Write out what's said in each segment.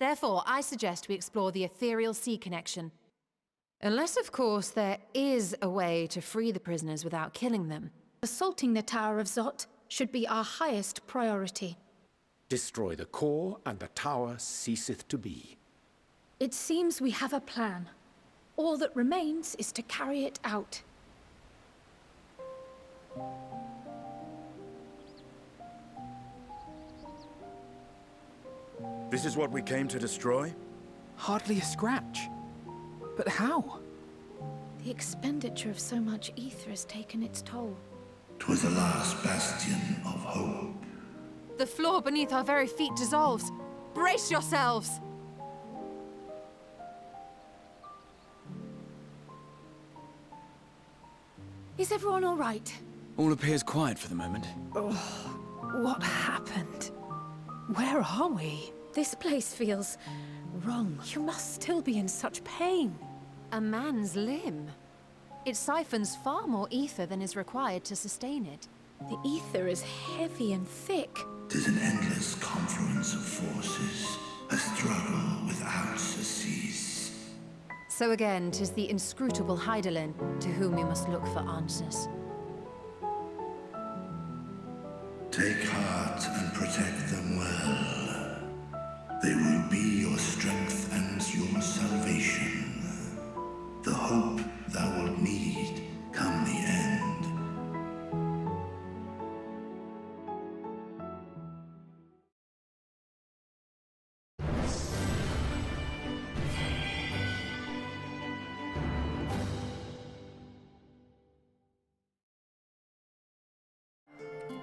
Therefore, I suggest we explore the ethereal sea connection. Unless, of course, there is a way to free the prisoners without killing them. Assaulting the Tower of Zot should be our highest priority. Destroy the core, and the tower ceaseth to be. It seems we have a plan. All that remains is to carry it out. This is what we came to destroy? Hardly a scratch. But how? The expenditure of so much ether has taken its toll. 'Twas the last bastion of hope. The floor beneath our very feet dissolves. Brace yourselves! Is everyone all right? All appears quiet for the moment. What happened? Where are we? This place feels wrong. You must still be in such pain. A man's limb. It siphons far more ether than is required to sustain it. The ether is heavy and thick. 'Tis an endless confluence of forces, a struggle without cease. So again, 'tis the inscrutable Hydaelyn to whom we must look for answers. Take heart and protect them well. They will be your strength and your salvation. The hope thou wilt need come the end.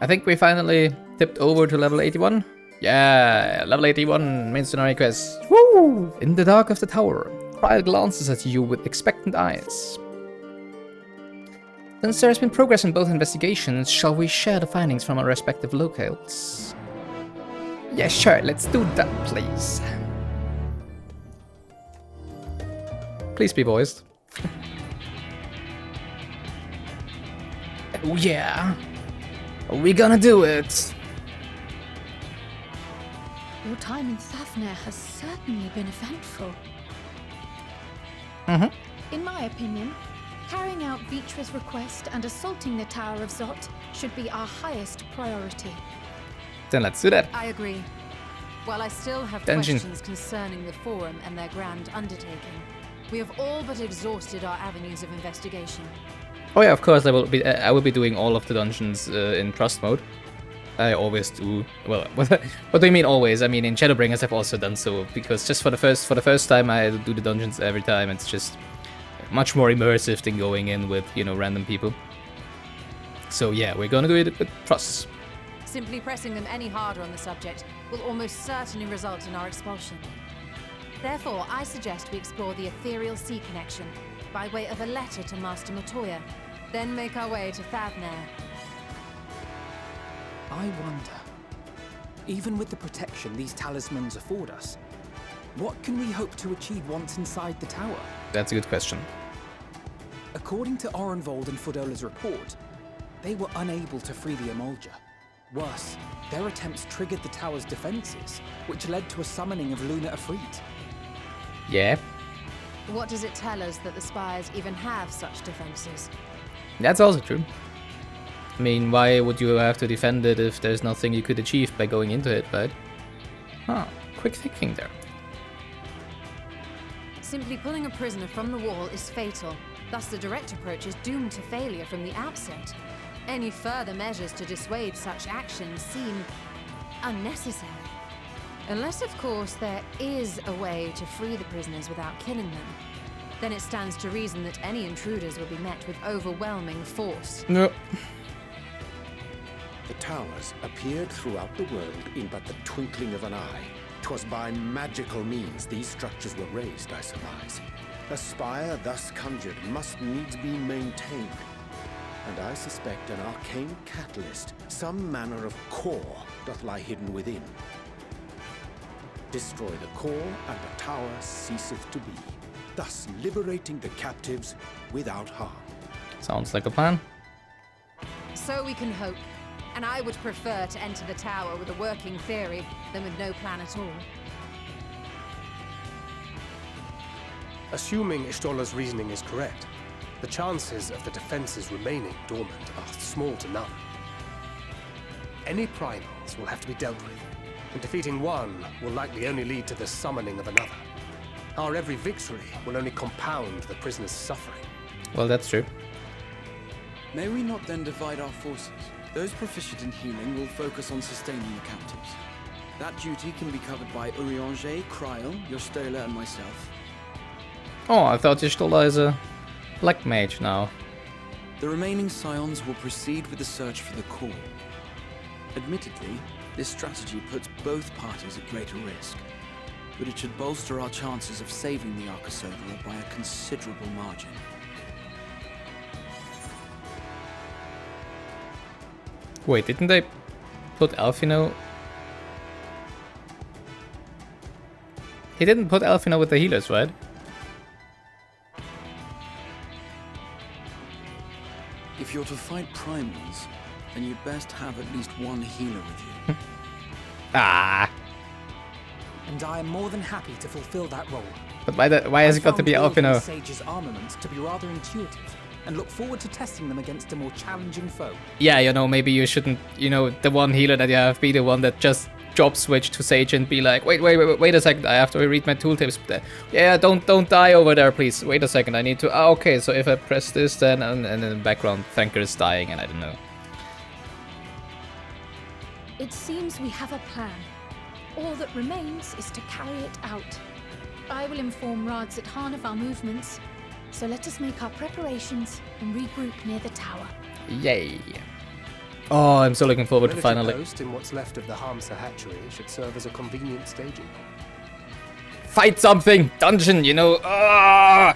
I think we finally tipped over to level 81. Yeah, level 81, main scenario quest. Woo! In the dark of the tower, Pride glances at you with expectant eyes. Since there has been progress in both investigations, shall we share the findings from our respective locales? Yeah, sure, let's do that, please. Please be voiced. Oh yeah! Are we gonna do it? Your time in Thafnir has certainly been eventful. In my opinion, carrying out Vitra's request and assaulting the Tower of Zot should be our highest priority. Then let's do that. I agree. While I still have questions concerning the Forum and their grand undertaking, we have all but exhausted our avenues of investigation. Oh yeah, of course I will be doing all of the dungeons in Trust mode. I always do. Well, what do you mean always? I mean in Shadowbringers I've also done so, because just for the first time I do the dungeons every time. It's just much more immersive than going in with, you know, random people. So yeah, we're gonna do it with Trust. Simply pressing them any harder on the subject will almost certainly result in our expulsion. Therefore, I suggest we explore the ethereal sea connection by way of a letter to Master Matoya, then make our way to Thafnir. I wonder, even with the protection these talismans afford us, what can we hope to achieve once inside the tower? That's a good question. According to Orenvold and Fodola's report, they were unable to free the Emulger. Worse, their attempts triggered the tower's defenses, which led to a summoning of Luna Afrit. Yeah. What does it tell us that the Spires even have such defenses? That's also true. I mean, why would you have to defend it if there's nothing you could achieve by going into it, right? Huh, quick thinking there. Simply pulling a prisoner from the wall is fatal. Thus the direct approach is doomed to failure from the outset. Any further measures to dissuade such actions seem unnecessary. Unless, of course, there is a way to free the prisoners without killing them. Then it stands to reason that any intruders will be met with overwhelming force. No. The towers appeared throughout the world in but the twinkling of an eye. 'Twas by magical means these structures were raised, I surmise. A spire thus conjured must needs be maintained. And I suspect an arcane catalyst, some manner of core, doth lie hidden within. Destroy the core, and the tower ceaseth to be, thus liberating the captives without harm. Sounds like a plan. So we can hope. And I would prefer to enter the tower with a working theory than with no plan at all. Assuming Ishtola's reasoning is correct, the chances of the defenses remaining dormant are small to none. Any primals will have to be dealt with, and defeating one will likely only lead to the summoning of another. Our every victory will only compound the prisoner's suffering. Well, that's true. May we not then divide our forces? Those proficient in healing will focus on sustaining the captives. That duty can be covered by Urianger, Kryl, Yostola, and myself. Oh, I thought Y'shtola is a black mage now. The remaining scions will proceed with the search for the core. Admittedly, this strategy puts both parties at greater risk, but it should bolster our chances of saving the Archosaurus by a considerable margin. Wait, didn't they put Alphino? He didn't put Alphino with the healers, right? If you're to fight primals, then you'd best have at least one healer with you. Ah! And I am more than happy to fulfill that role. But why has it got to be Alphino? Sage's armaments to be rather intuitive, and look forward to testing them against a more challenging foe. Yeah, you know, maybe you shouldn't, you know, the one healer that you have be the one that just job switch to Sage and be like, wait a second, I have to read my tooltips. Yeah, don't die over there, please. Wait a second, I need to. Ah, okay, so if I press this, then and in the background, Thanker is dying, and I don't know. It seems we have a plan. All that remains is to carry it out. I will inform Radzit-Han of our movements, so let us make our preparations and regroup near the tower. Yay! Oh, I'm so looking forward to Military finally. post in what's left of the Hamsa hatchery should serve as a convenient staging. Fight something! Dungeon, you know. Ah!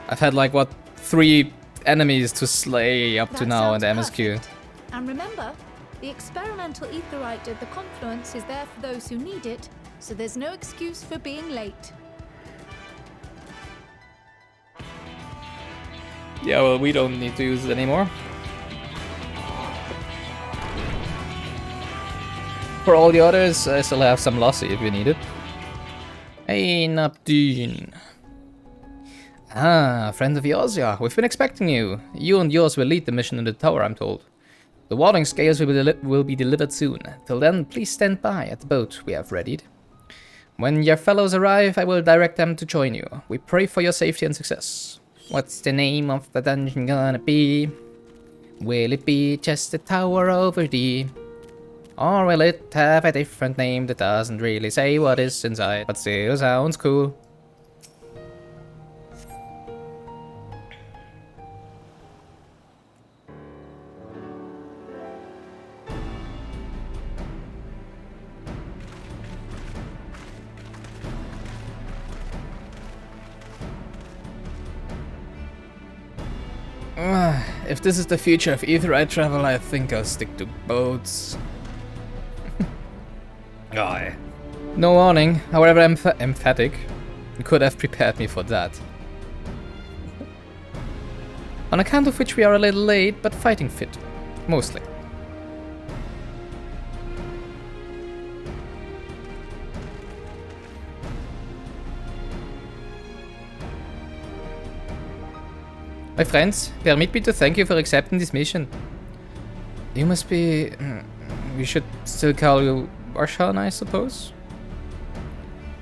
I've had like what 3 enemies to slay up to That now in sounds the MSQ. perfect. And remember, the experimental etherite at the confluence is there for those who need it, so there's no excuse for being late. Yeah, well, we don't need to use it anymore. For all the others, I still have some lossy if you need it. Hey, Nabdeen. Ah, friend of yours, yeah. We've been expecting you. You and yours will lead the mission in the tower, I'm told. The warding scales will be delivered soon. Till then, please stand by at the boat we have readied. When your fellows arrive, I will direct them to join you. We pray for your safety and success. What's the name of the dungeon gonna be? Will it be just the Tower over D? Or will it have a different name that doesn't really say what is inside, but still sounds cool? If this is the future of Aetheryte travel, I think I'll stick to boats. Aye. No warning, however emphatic. You could have prepared me for that. On account of which we are a little late, but fighting fit. Mostly. My friends, permit me to thank you for accepting this mission. You must be... we should still call you Varshan, I suppose?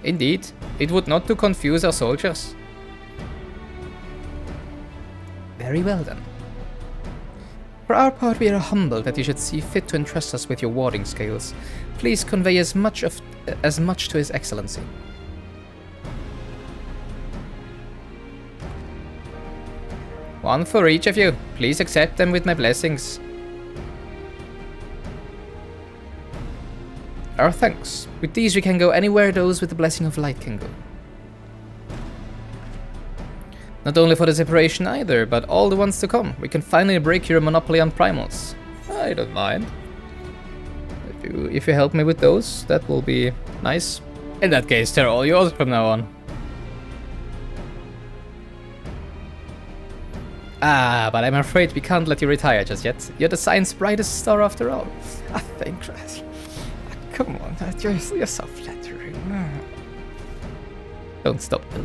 Indeed, it would not to confuse our soldiers. Very well then. For our part, we are humbled that you should see fit to entrust us with your warding scales. Please convey as much to His Excellency. One for each of you. Please accept them with my blessings. Our thanks. With these we can go anywhere those with the blessing of light can go. Not only for the separation either, but all the ones to come. We can finally break your monopoly on primals. I don't mind. If you help me with those, that will be nice. In that case, they're all yours from now on. Ah, but I'm afraid we can't let you retire just yet. You're the science's brightest star after all. Ah, thank you. Come on, you're so flattering. Don't stop, though.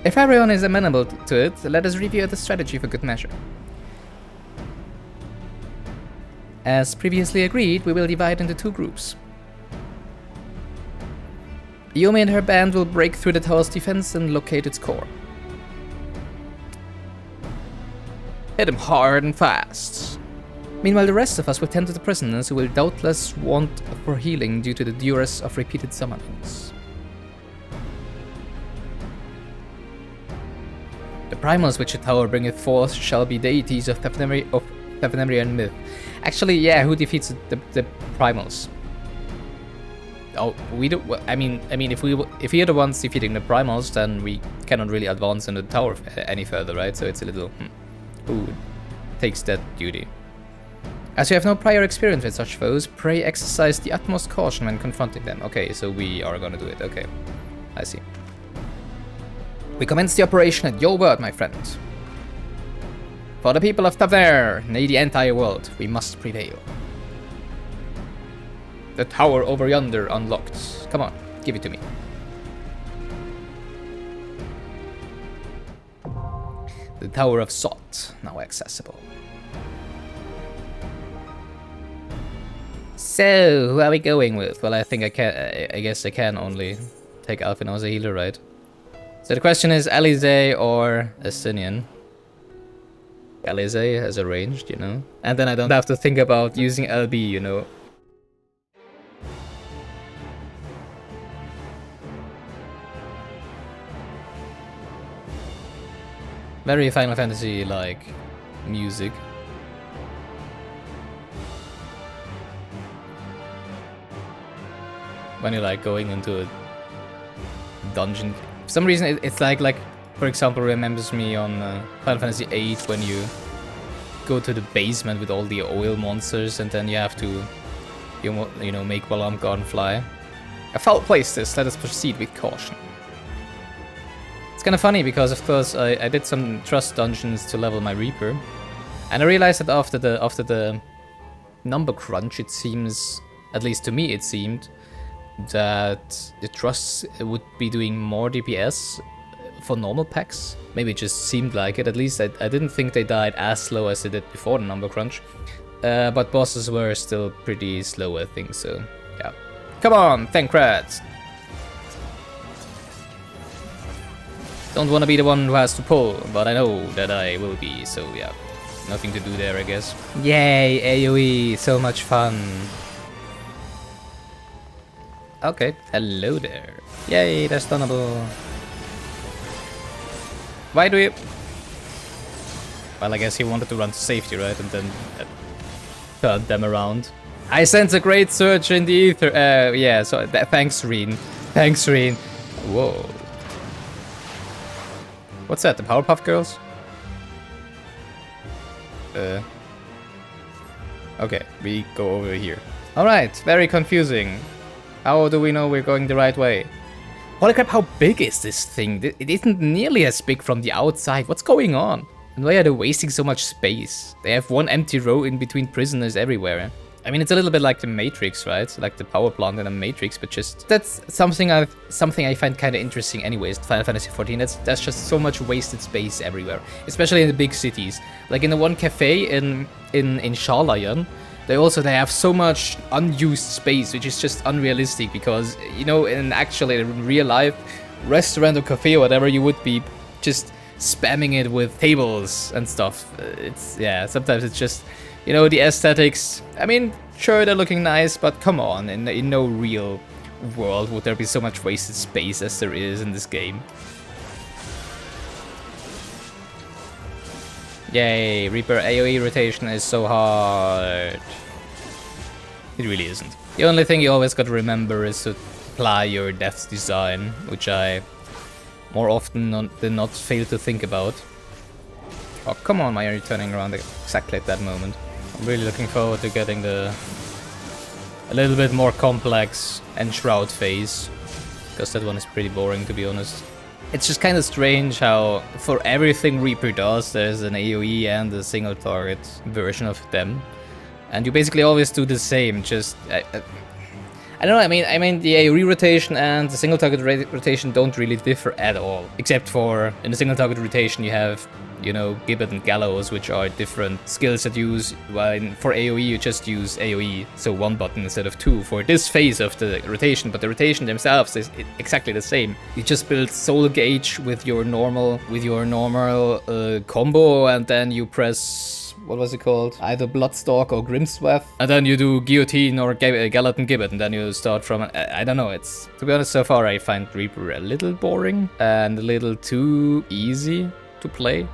If everyone is amenable to it, let us review the strategy for good measure. As previously agreed, we will divide into 2 groups. Yumi and her band will break through the tower's defense and locate its core. Hit him hard and fast. Meanwhile, the rest of us will tend to the prisoners who will doubtless want for healing due to the duress of repeated summonings. The primals which the tower bringeth forth shall be deities of Tefnerian myth. Actually, yeah, who defeats the primals? Oh, we don't. I mean, if we are the ones defeating the primals, then we cannot really advance in the tower any further, right? So it's a little who takes that duty. As you have no prior experience with such foes, pray exercise the utmost caution when confronting them. Okay, so we are gonna do it. Okay, I see. We commence the operation at your word, my friend. For the people of Taver, nay, the entire world, we must prevail. The tower over yonder unlocked. Come on, give it to me. The Tower of Zot, now accessible. So, who are we going with? Well, I think I guess I can only take Alfin as a healer, right? So the question is Alize or Estinian. Alize has a ranged, you know? And then I don't have to think about using LB, you know? Very Final Fantasy-like music. When you're like going into a dungeon. For some reason it's like for example remembers me on Final Fantasy VIII when you go to the basement with all the oil monsters and then you have to you know make Balamgarn fly. A foul place this, let us proceed with caution. It's kind of funny because of course I did some trust dungeons to level my Reaper, and I realized that after the number crunch it seems, at least to me it seemed, that the trusts would be doing more DPS for normal packs. Maybe it just seemed like it, at least I didn't think they died as slow as they did before the number crunch. But bosses were still pretty slow I think, so yeah. Come on, Thankrats! Don't want to be the one who has to pull, but I know that I will be, so yeah. Nothing to do there, I guess. Yay, AoE, so much fun. Okay, hello there. Yay, that's stunnable. Why do you... Well, I guess he wanted to run to safety, right? And then turned them around. I sense a great surge in the ether. Yeah, so thanks, Reen. Thanks, Reen. Whoa. What's that, the Powerpuff Girls? Okay, we go over here. Alright, very confusing. How do we know we're going the right way? Holy crap, how big is this thing? It isn't nearly as big from the outside. What's going on? And why are they wasting so much space? They have one empty row in between prisoners everywhere. I mean, it's a little bit like the Matrix, right? Like the power plant in the Matrix, but just... That's something I find kind of interesting anyways, Final Fantasy XIV. That's just so much wasted space everywhere. Especially in the big cities. Like in the one cafe in Sharlayan, they have so much unused space, which is just unrealistic because, you know, in real life, restaurant or cafe or whatever, you would be just spamming it with tables and stuff. Yeah, sometimes it's just... You know, the aesthetics, I mean, sure, they're looking nice, but come on, in no real world would there be so much wasted space as there is in this game. Yay, Reaper AoE rotation is so hard. It really isn't. The only thing you always gotta remember is to apply your death's design, which I more often than not fail to think about. Oh, come on, why are you turning around exactly at that moment? I'm really looking forward to getting a little bit more complex Enshroud phase, because that one is pretty boring, to be honest. It's just kind of strange how for everything Reaper does, there's an AoE and a single target version of them. And you basically always do the same, just... I don't know, I mean the AoE rotation and the single target rotation don't really differ at all. Except for, in the single target rotation you have, you know, Gibbet and Gallows, which are different skills that use, while for AoE you just use AoE, so 1 button instead of 2 for this phase of the rotation, but the rotation themselves is exactly the same. You just build Soul Gauge with your normal combo, and then you press, what was it called? Either Bloodstalk or Grimsweth, and then you do Guillotine or Gallatin Gibbet, and then you start from, I don't know, it's, to be honest, so far I find Reaper a little boring and a little too easy to play.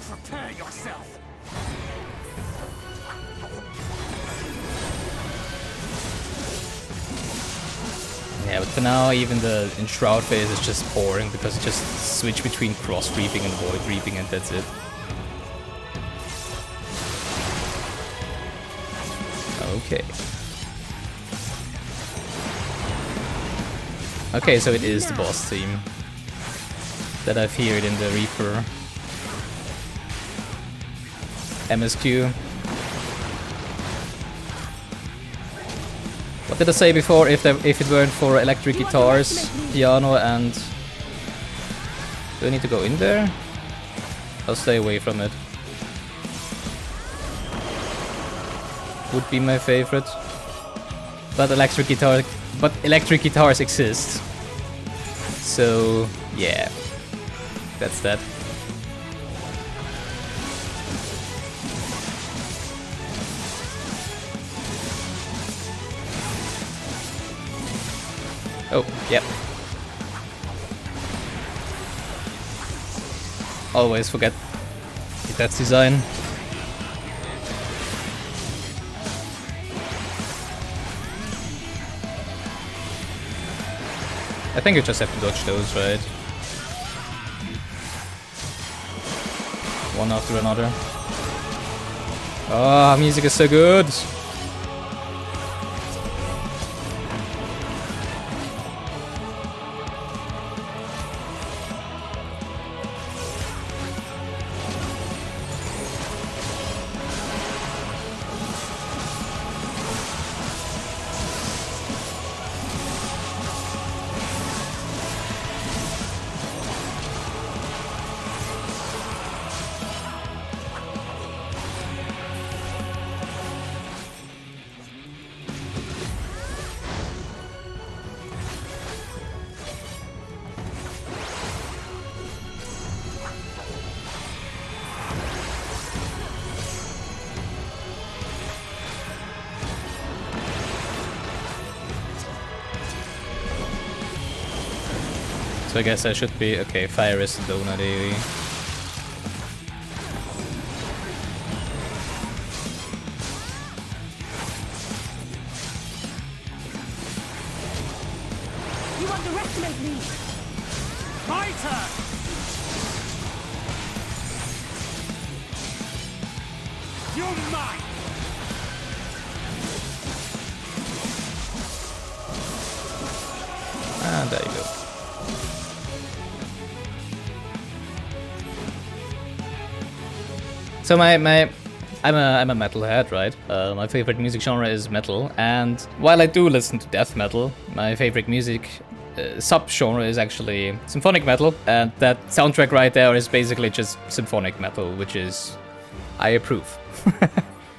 Prepare yourself. Yeah, but for now, even the Enshroud phase is just boring because you just switch between Cross Reaping and Void Reaping and that's it. Okay. Okay, so it is the boss team that I've heard in the Reaper MSQ. What did I say before? If it weren't for electric guitars, piano, and... Do I need to go in there? I'll stay away from it. Would be my favorite. But electric guitars exist. So yeah. That's that. Oh, yep. Always forget that's design. I think you just have to dodge those, right? One after another. Oh, music is so good! So I guess I should be... Okay, fire is the donut AoE. You underestimate me! My turn! You're mine! Ah, there you go. So I'm a metalhead, right? My favorite music genre is metal, and while I do listen to death metal, my favorite music sub-genre is actually symphonic metal, and that soundtrack right there is basically just symphonic metal, which is... I approve.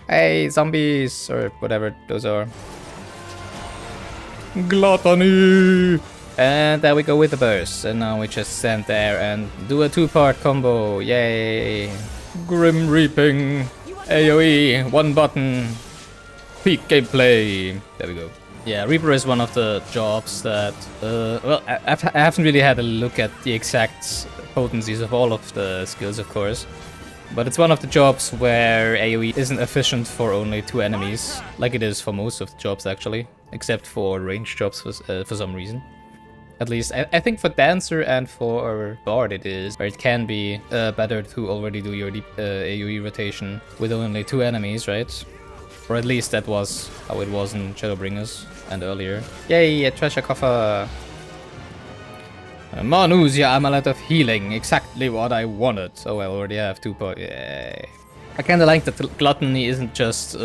Hey, zombies, or whatever those are. Gluttony! And there we go with the burst, and now we just stand there and do a 2-part combo, yay! Grim Reaping, AoE, 1 button, peak gameplay. There we go. Yeah, Reaper is one of the jobs that, well, I haven't really had a look at the exact potencies of all of the skills, of course. But it's one of the jobs where AoE isn't efficient for only 2 enemies, like it is for most of the jobs actually, except for ranged jobs for some reason. At least, I think for Dancer and for Bard it is, where it can be better to already do your AoE rotation with only 2 enemies, right? Or at least that was how it was in Shadowbringers and earlier. Yay, a treasure coffer! Manusia Amulet of Healing, exactly what I wanted. Oh, I already have 2 parts. Yay. I kinda like that Gluttony isn't just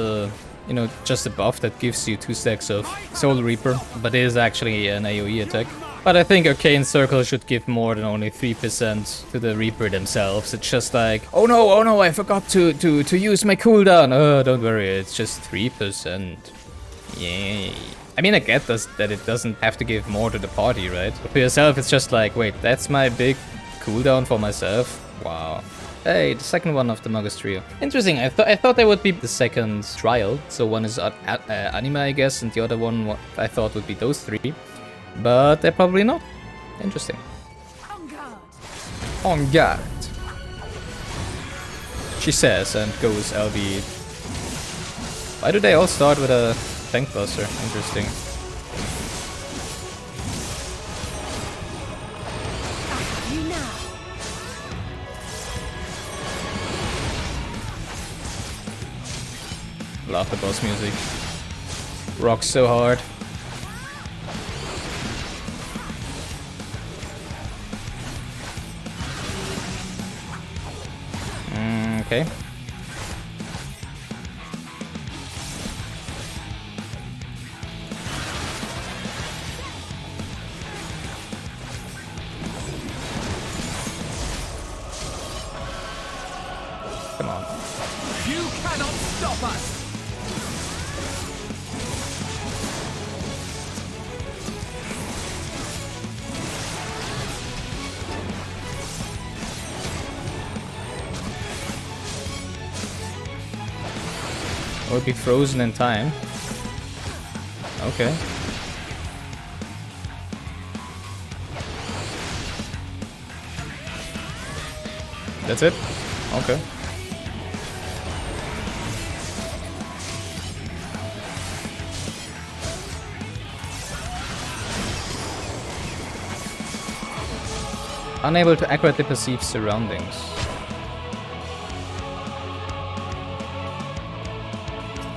you know, just a buff that gives you 2 stacks of Soul Reaper, but it is actually an AoE attack. But I think Arcane Circle should give more than only 3% to the Reaper themselves. It's just like, oh no, I forgot to use my cooldown. Oh, don't worry, it's just 3%. Yay. I mean, I get this, that it doesn't have to give more to the party, right? But for yourself, it's just like, wait, that's my big cooldown for myself? Wow. Hey, the second one of the Magus Trio. Interesting, I thought that would be the second trial. So one is anime, I guess, and the other one I thought would be those 3. But they're probably not. Interesting. On guard. She says and goes LB. Why do they all start with a tank buster? Interesting. Love the boss music. Rocks so hard. Okay. Come on. You cannot stop us! Or be frozen in time. Okay. That's it? Okay. Unable to accurately perceive surroundings.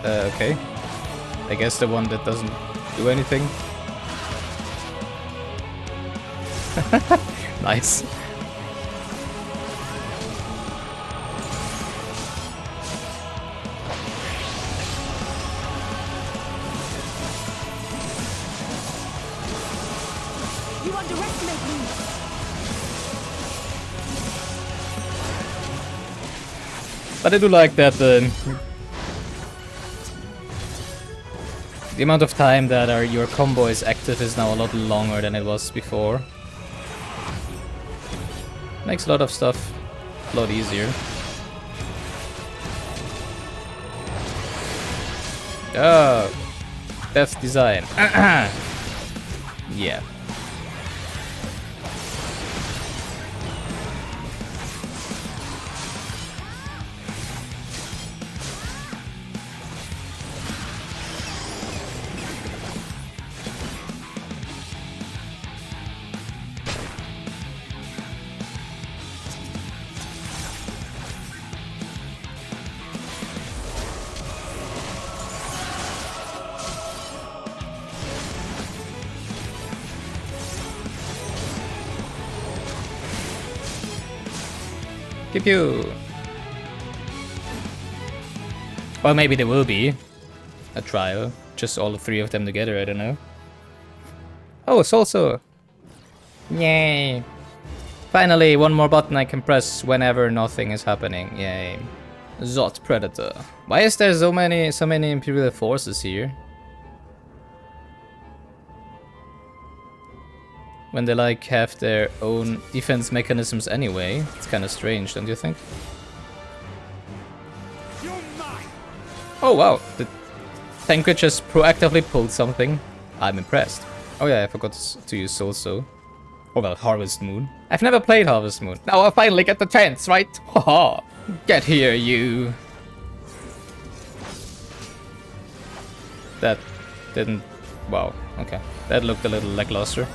Okay. I guess the one that doesn't do anything. Nice. You underestimate me. But I do like that the amount of time that your combo is active is now a lot longer than it was before. Makes a lot of stuff a lot easier. Oh, death design. Yeah. Pew pew. Well, maybe there will be a trial. Just all the 3 of them together, I don't know. Oh, it's also. Yay. Finally, one more button I can press whenever nothing is happening. Yay. Zot Predator. Why is there so many Imperial forces here? When they like have their own defense mechanisms anyway. It's kind of strange, don't you think? Oh wow, the tanker just proactively pulled something. I'm impressed. Oh yeah, I forgot to use Soul So. Oh well, Harvest Moon. I've never played Harvest Moon. Now I finally get the chance, right? Haha. Get here, you. That didn't... Wow, okay. That looked a little lackluster.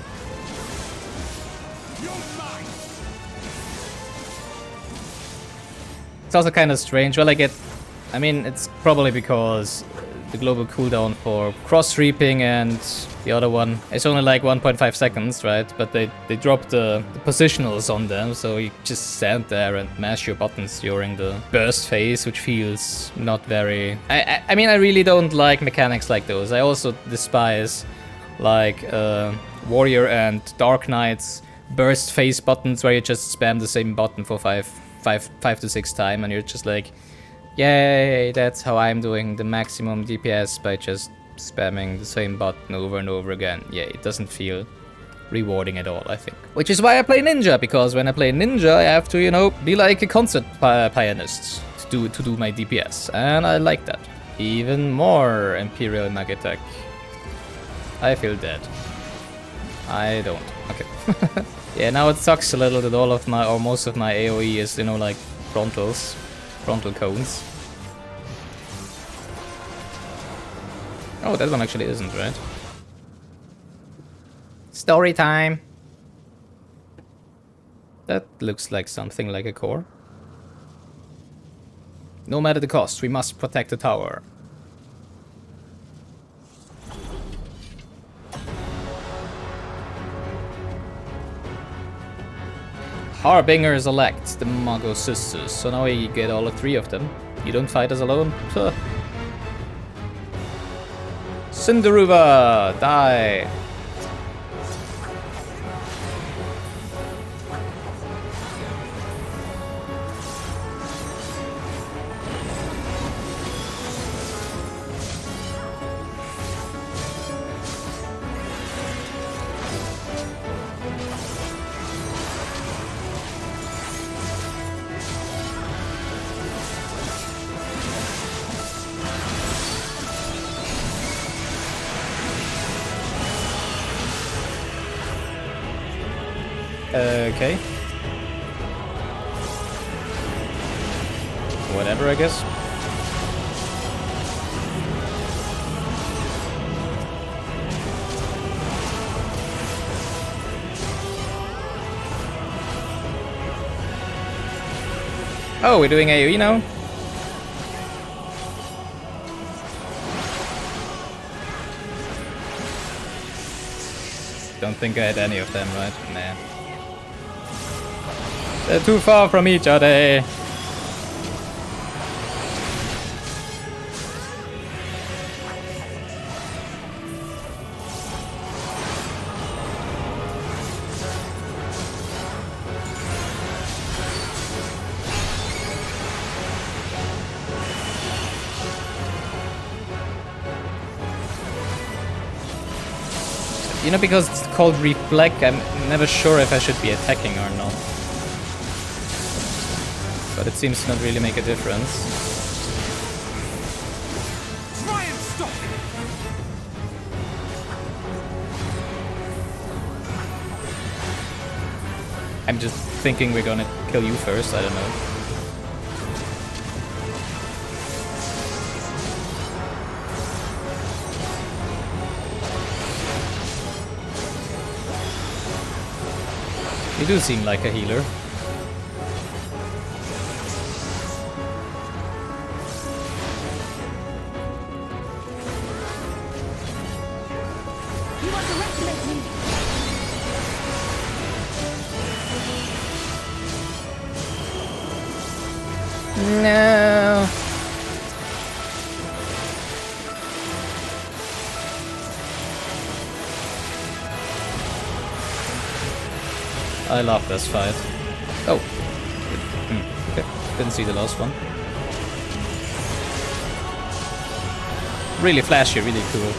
It's also kind of strange. Well, I mean, it's probably because the global cooldown for cross reaping, and the other one is only like 1.5 seconds, right? But they dropped the positionals on them, so you just stand there and mash your buttons during the burst phase, which feels not very... I mean, I really don't like mechanics like those. I also despise like Warrior and Dark Knight's burst phase buttons, where you just spam the same button for 5 to 6 times, and you're just like, yay, that's how I'm doing the maximum DPS by just spamming the same button over and over again. Yeah, it doesn't feel rewarding at all, I think. Which is why I play Ninja, because when I play Ninja, I have to, you know, be like a concert pianist to do my DPS, and I like that. Even more Imperial Mag Attack. I feel dead. I don't. Okay. Yeah, now it sucks a little that all of my, or most of my AoE is, you know, like frontal cones. Oh, that one actually isn't, right? Story time! That looks like something like a core. No matter the cost, we must protect the tower. Harbingers elect the Mago sisters, so now you get all 3 of them. You don't fight us alone. Huh. Cinderuva, die! Okay. Whatever, I guess. Oh, we're doing AoE now? Don't think I had any of them, right? Nah. They're too far from each other. You know, because it's called Reflect, I'm never sure if I should be attacking or not. But it seems to not really make a difference. Try and stop it. I'm just thinking we're gonna kill you first, I don't know. You do seem like a healer. No. I love this fight. Oh. Okay. Didn't see the last one. Really flashy, really cool.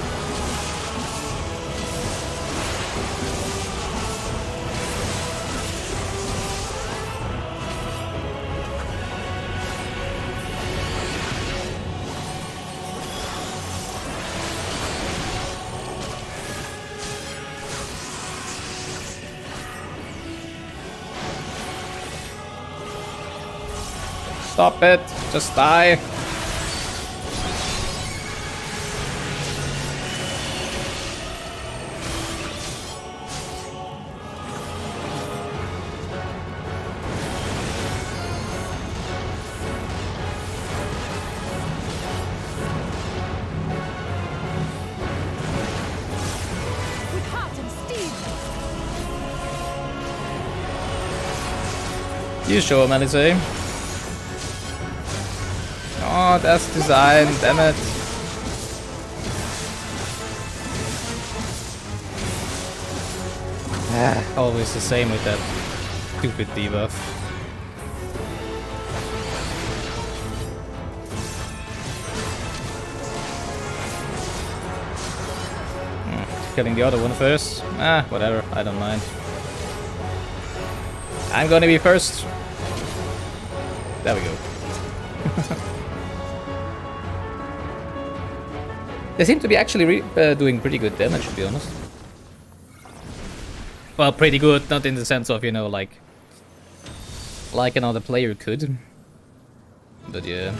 Stop it! Just die! You sure, Melise? Oh, that's design, damn it. Always the same with that stupid debuff. Killing the other one first. Whatever, I don't mind. I'm gonna be first. There we go. They seem to be actually doing pretty good damage, to be honest. Well, pretty good, not in the sense of, you know, like another player could. But yeah.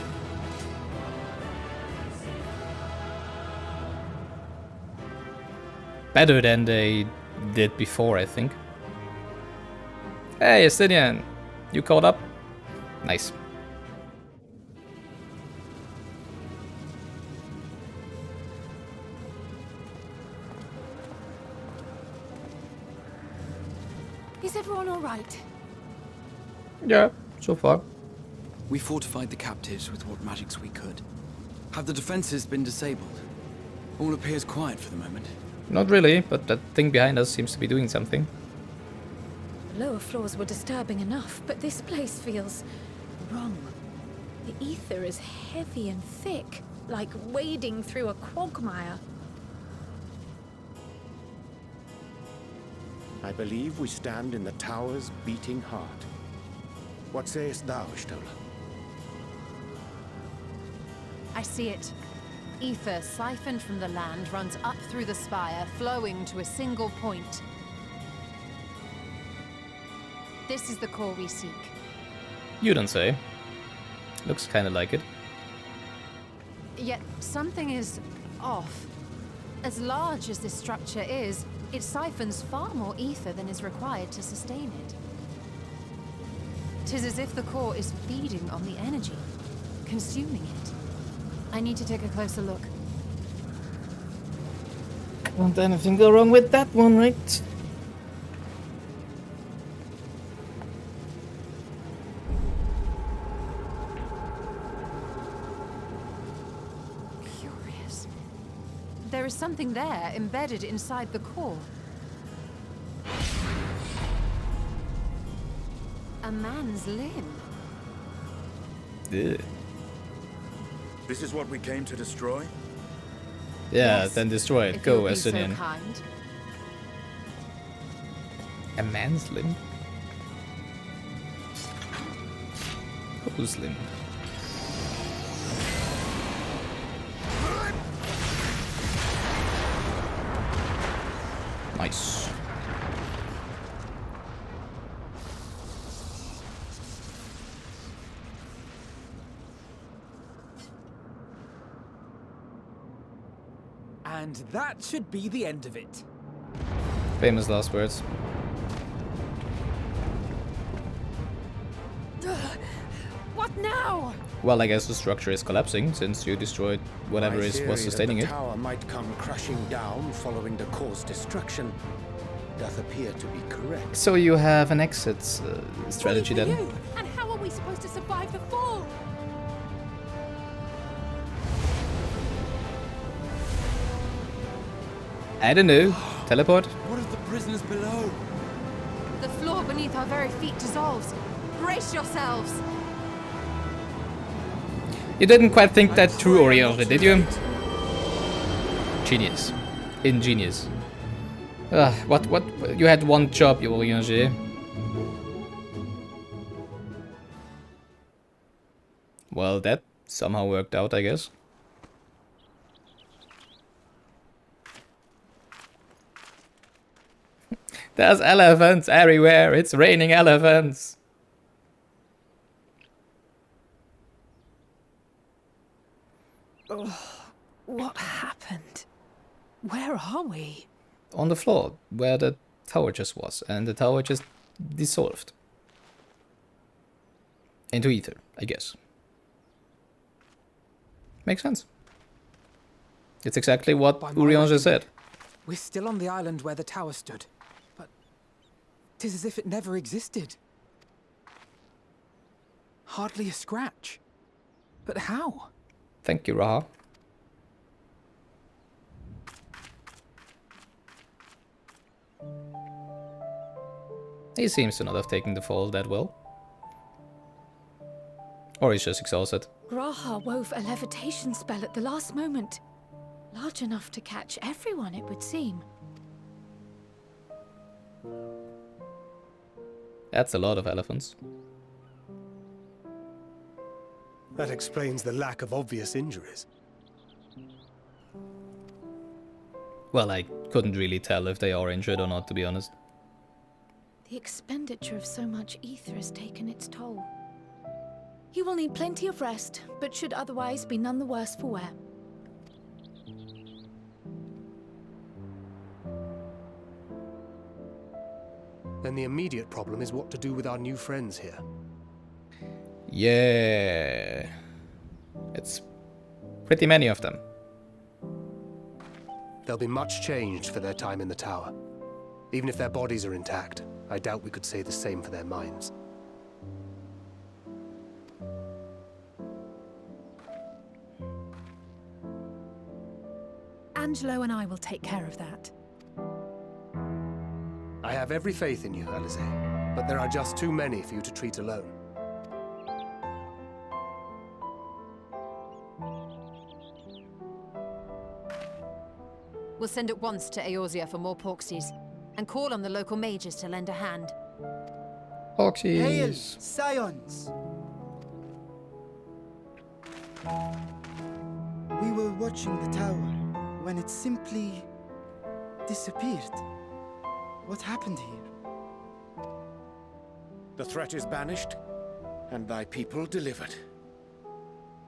Better than they did before, I think. Hey, Astidian, you caught up? Nice. Is everyone all right? Yeah, so far. We fortified the captives with what magics we could. Have the defenses been disabled? All appears quiet for the moment. Not really, but that thing behind us seems to be doing something. The lower floors were disturbing enough, but this place feels wrong. The ether is heavy and thick, like wading through a quagmire. I believe we stand in the tower's beating heart. What sayest thou, Hydaelyn? I see it. Ether siphoned from the land runs up through the spire, flowing to a single point. This is the core we seek. You don't say. Looks kinda like it. Yet something is off. As large as this structure is, it siphons far more ether than is required to sustain it. 'Tis as if the core is feeding on the energy, consuming it. I need to take a closer look. Won't anything go wrong with that one, right? Curious. There is something there embedded inside the core. A man's limb. Yeah. This is what we came to destroy? Yeah, Yes, then destroy it. if Go, you'll be so Astidian. kind. A man's limb? Whose limb? Nice. And that should be the end of it. Famous last words. What now? Well, I guess the structure is collapsing since you destroyed whatever My was theory sustaining that it. the tower might come crashing down following the core's destruction doth appear to be correct. So you have an exit strategy What then? are you? And how are we supposed to survive the fall? I don't know. Teleport? What of the prisoners below? The floor beneath our very feet dissolves. Brace yourselves! You didn't quite think that through, Oriole, did you? Genius. Ingenious. What? You had one job, you Oriole. Well, that somehow worked out, I guess. There's elephants everywhere. It's raining elephants. What happened? Where are we? On the floor, where the tower just was. And the tower just dissolved. Into ether, I guess. Makes sense. It's exactly what By my Urianger reckoning, said. We're still on the island where the tower stood, but 'tis as if it never existed. Hardly a scratch. But how? Thank you, Raha. He seems to not have taken the fall that well. Or he's just exhausted. Graha wove a levitation spell at the last moment. Large enough to catch everyone, it would seem. That's a lot of elephants. That explains the lack of obvious injuries. Well, I couldn't really tell if they are injured or not, to be honest. The expenditure of so much ether has taken its toll. He will need plenty of rest, but should otherwise be none the worse for wear. Then the immediate problem is what to do with our new friends here. Yeah. It's pretty many of them. They'll be much changed for their time in the tower. Even if their bodies are intact, I doubt we could say the same for their minds. Angelo and I will take care of that. I have every faith in you, Alizé, but there are just too many for you to treat alone. We'll send at once to Eorzea for more Porksies, and call on the local mages to lend a hand. Hail, Porksies. scions! We were watching the tower when it simply disappeared. What happened here? The threat is banished, and thy people delivered.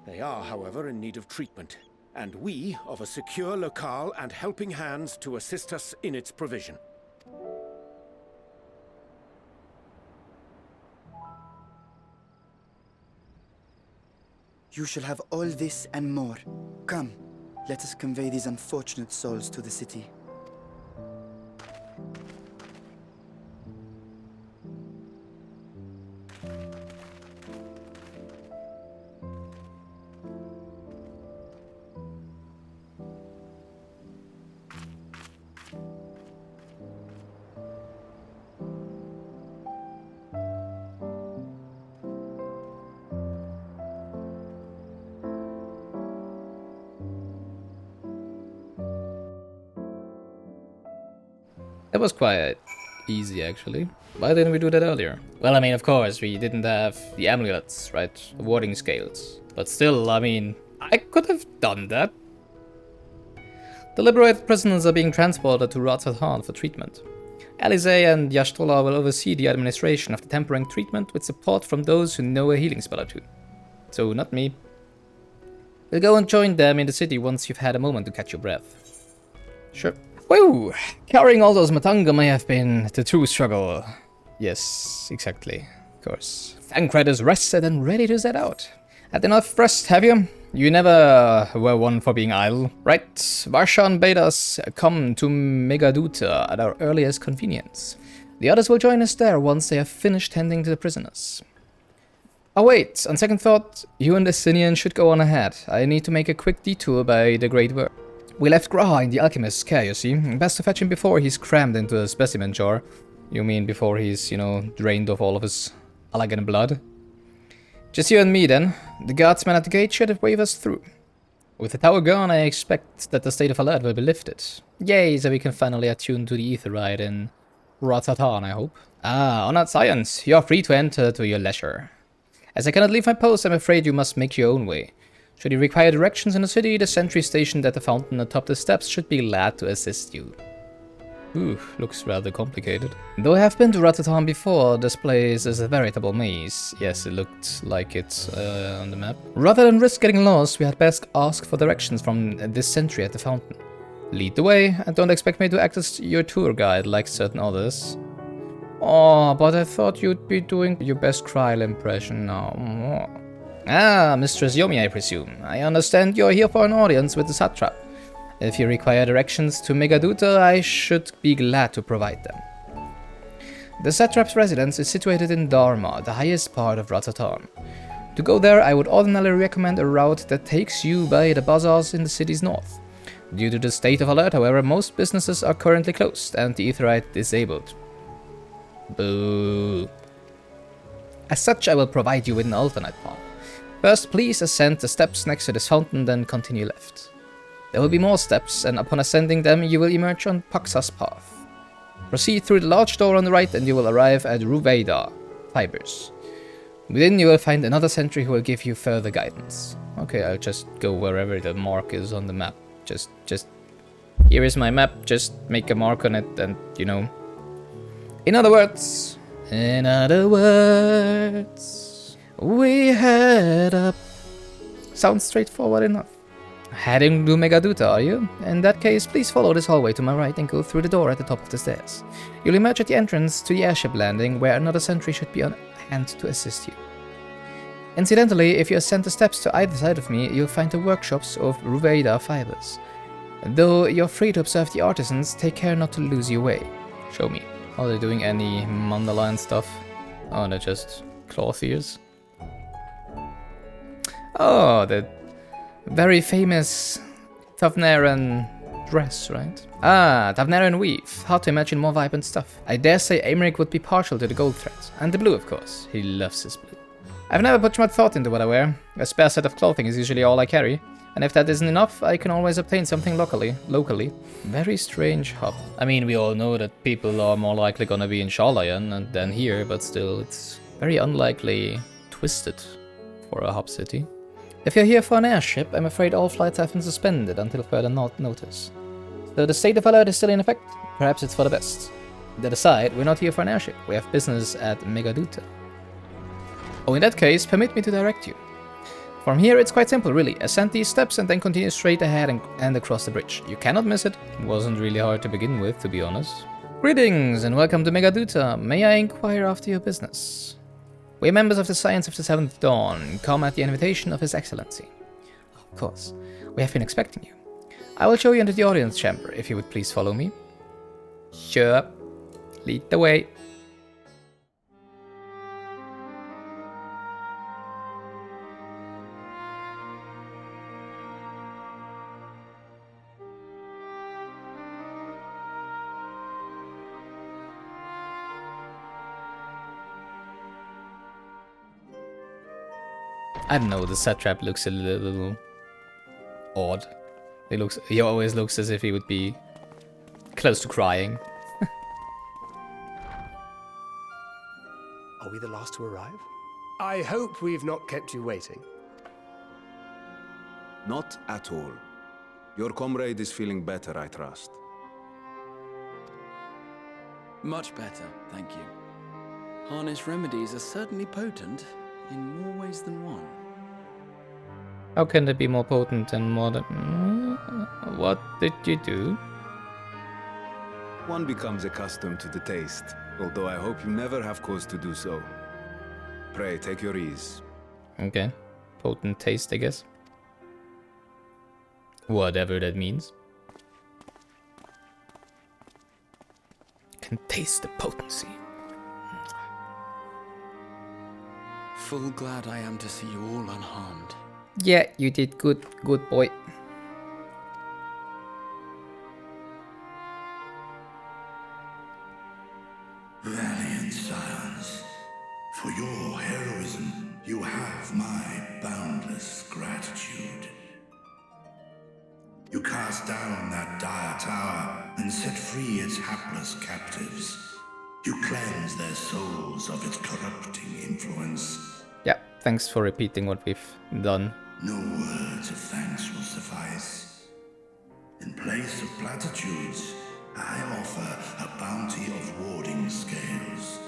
They are, however, in need of treatment, and we of a secure locale and helping hands to assist us in its provision. You shall have all this and more. Come, let us convey these unfortunate souls to the city. That was quite easy, actually. Why didn't we do that earlier? Well, I mean, of course, we didn't have the amulets, right? The warding scales. But still, I mean, I could have done that. The liberated prisoners are being transported to Ratzathan for treatment. Alizé and Yashtola will oversee the administration of the tempering treatment with support from those who know a healing spell or two. So, not me. We'll go and join them in the city once you've had a moment to catch your breath. Sure. Whoa! Carrying all those Matanga may have been the true struggle. Yes, exactly. Of course. Thancred is rested and ready to set out. Had enough rest, have you? You never were one for being idle, right? Varshan bade us come to Megaduta at our earliest convenience. The others will join us there once they have finished tending to the prisoners. Oh wait, on second thought, you and the Sinian should go on ahead. I need to make a quick detour by the Great World. We left Graha in the alchemist's care, you see. Best to fetch him before he's crammed into a specimen jar. You mean before he's, you know, drained of all of his elegant blood? Just you and me then. The guardsmen at the gate should wave us through. With the tower gone, I expect that the state of alert will be lifted. Yay, so we can finally attune to the ether ride in Ratzathan, I hope. Ah, Honored Science, you are free to enter to your leisure. As I cannot leave my post, I'm afraid you must make your own way. Should you require directions in the city, the sentry stationed at the fountain atop the steps should be glad to assist you. Ooh, looks rather complicated. Though I have been to Ratzathan before, this place is a veritable maze. Yes, it looked like it on the map. Rather than risk getting lost, we had best ask for directions from this sentry at the fountain. Lead the way, and don't expect me to act as your tour guide like certain others. Oh, but I thought you'd be doing your best Kryl impression now. Ah, Mistress Yomi, I presume. I understand you're here for an audience with the satrap. If you require directions to Megaduta, I should be glad to provide them. The satrap's residence is situated in Dharma, the highest part of Ratzathan. To go there, I would ordinarily recommend a route that takes you by the bazaars in the city's north. Due to the state of alert, however, most businesses are currently closed and the Aetheryte disabled. Boo. As such, I will provide you with an alternate path. First, please ascend the steps next to this fountain, then continue left. There will be more steps, and upon ascending them, you will emerge on Paxa's path. Proceed through the large door on the right, and you will arrive at Ruveida Fibers. Within, you will find another sentry who will give you further guidance. Okay, I'll just go wherever the mark is on the map. Just, here is my map, just make a mark on it, and, you know. In other words, we head up. Sounds straightforward enough. Heading to Megaduta, are you? In that case, please follow this hallway to my right and go through the door at the top of the stairs. You'll emerge at the entrance to the airship landing, where another sentry should be on hand to assist you. Incidentally, if you ascend the steps to either side of me, you'll find the workshops of Ruveida Fibers. Though you're free to observe the artisans, take care not to lose your way. Show me. Are they doing any mandala and stuff? Oh, they're just clothiers. Oh, the very famous Tavneran dress, right? Ah, Tavneran weave. Hard to imagine more vibrant stuff. I dare say Aymeric would be partial to the gold threads. And the blue, of course. He loves his blue. I've never put much thought into what I wear. A spare set of clothing is usually all I carry. And if that isn't enough, I can always obtain something locally. Very strange hub. I mean, we all know that people are more likely gonna be in Sharlayan than here, but still, it's very unlikely twisted for a hub city. If you're here for an airship, I'm afraid all flights have been suspended until further notice. So the state of alert is still in effect. Perhaps it's for the best. That aside, we're not here for an airship. We have business at Megaduta. Oh, in that case, permit me to direct you. From here, it's quite simple, really. Ascend these steps and then continue straight ahead and across the bridge. You cannot miss it. It wasn't really hard to begin with, to be honest. Greetings and welcome to Megaduta. May I inquire after your business? We are members of the Science of the Seventh Dawn, come at the invitation of His Excellency. Of course, we have been expecting you. I will show you into the audience chamber, if you would please follow me. Sure. Lead the way. I don't know, the satrap looks a little odd. He always looks as if he would be close to crying. Are we the last to arrive? I hope we've not kept you waiting. Not at all. Your comrade is feeling better, I trust. Much better, thank you. Harness remedies are certainly potent in more ways than one. How can they be more potent than modern? What did you do? One becomes accustomed to the taste, although I hope you never have cause to do so. Pray, take your ease. Okay. Potent taste, I guess. Whatever that means. Can taste the potency. Full glad I am to see you all unharmed. Yeah, you did good boy. Valiant scions, for your heroism, you have my boundless gratitude. You cast down that dire tower and set free its hapless captives. You cleanse their souls of its corrupting influence. Yeah, thanks for repeating what we've done. No words of thanks will suffice. In place of platitudes, I offer a bounty of warding scales.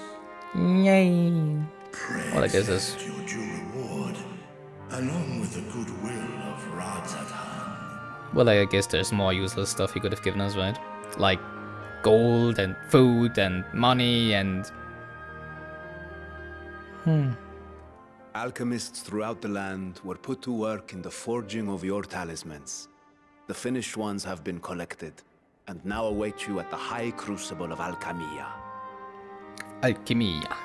Yay. Pray Well, I guess that's your due reward, along with the goodwill of Radzatan. Well, I guess there's more useless stuff he could have given us, right? Like gold and food and money and... Alchemists throughout the land were put to work in the forging of your talismans. The finished ones have been collected, and now await you at the high crucible of Alchemia. Alchemia.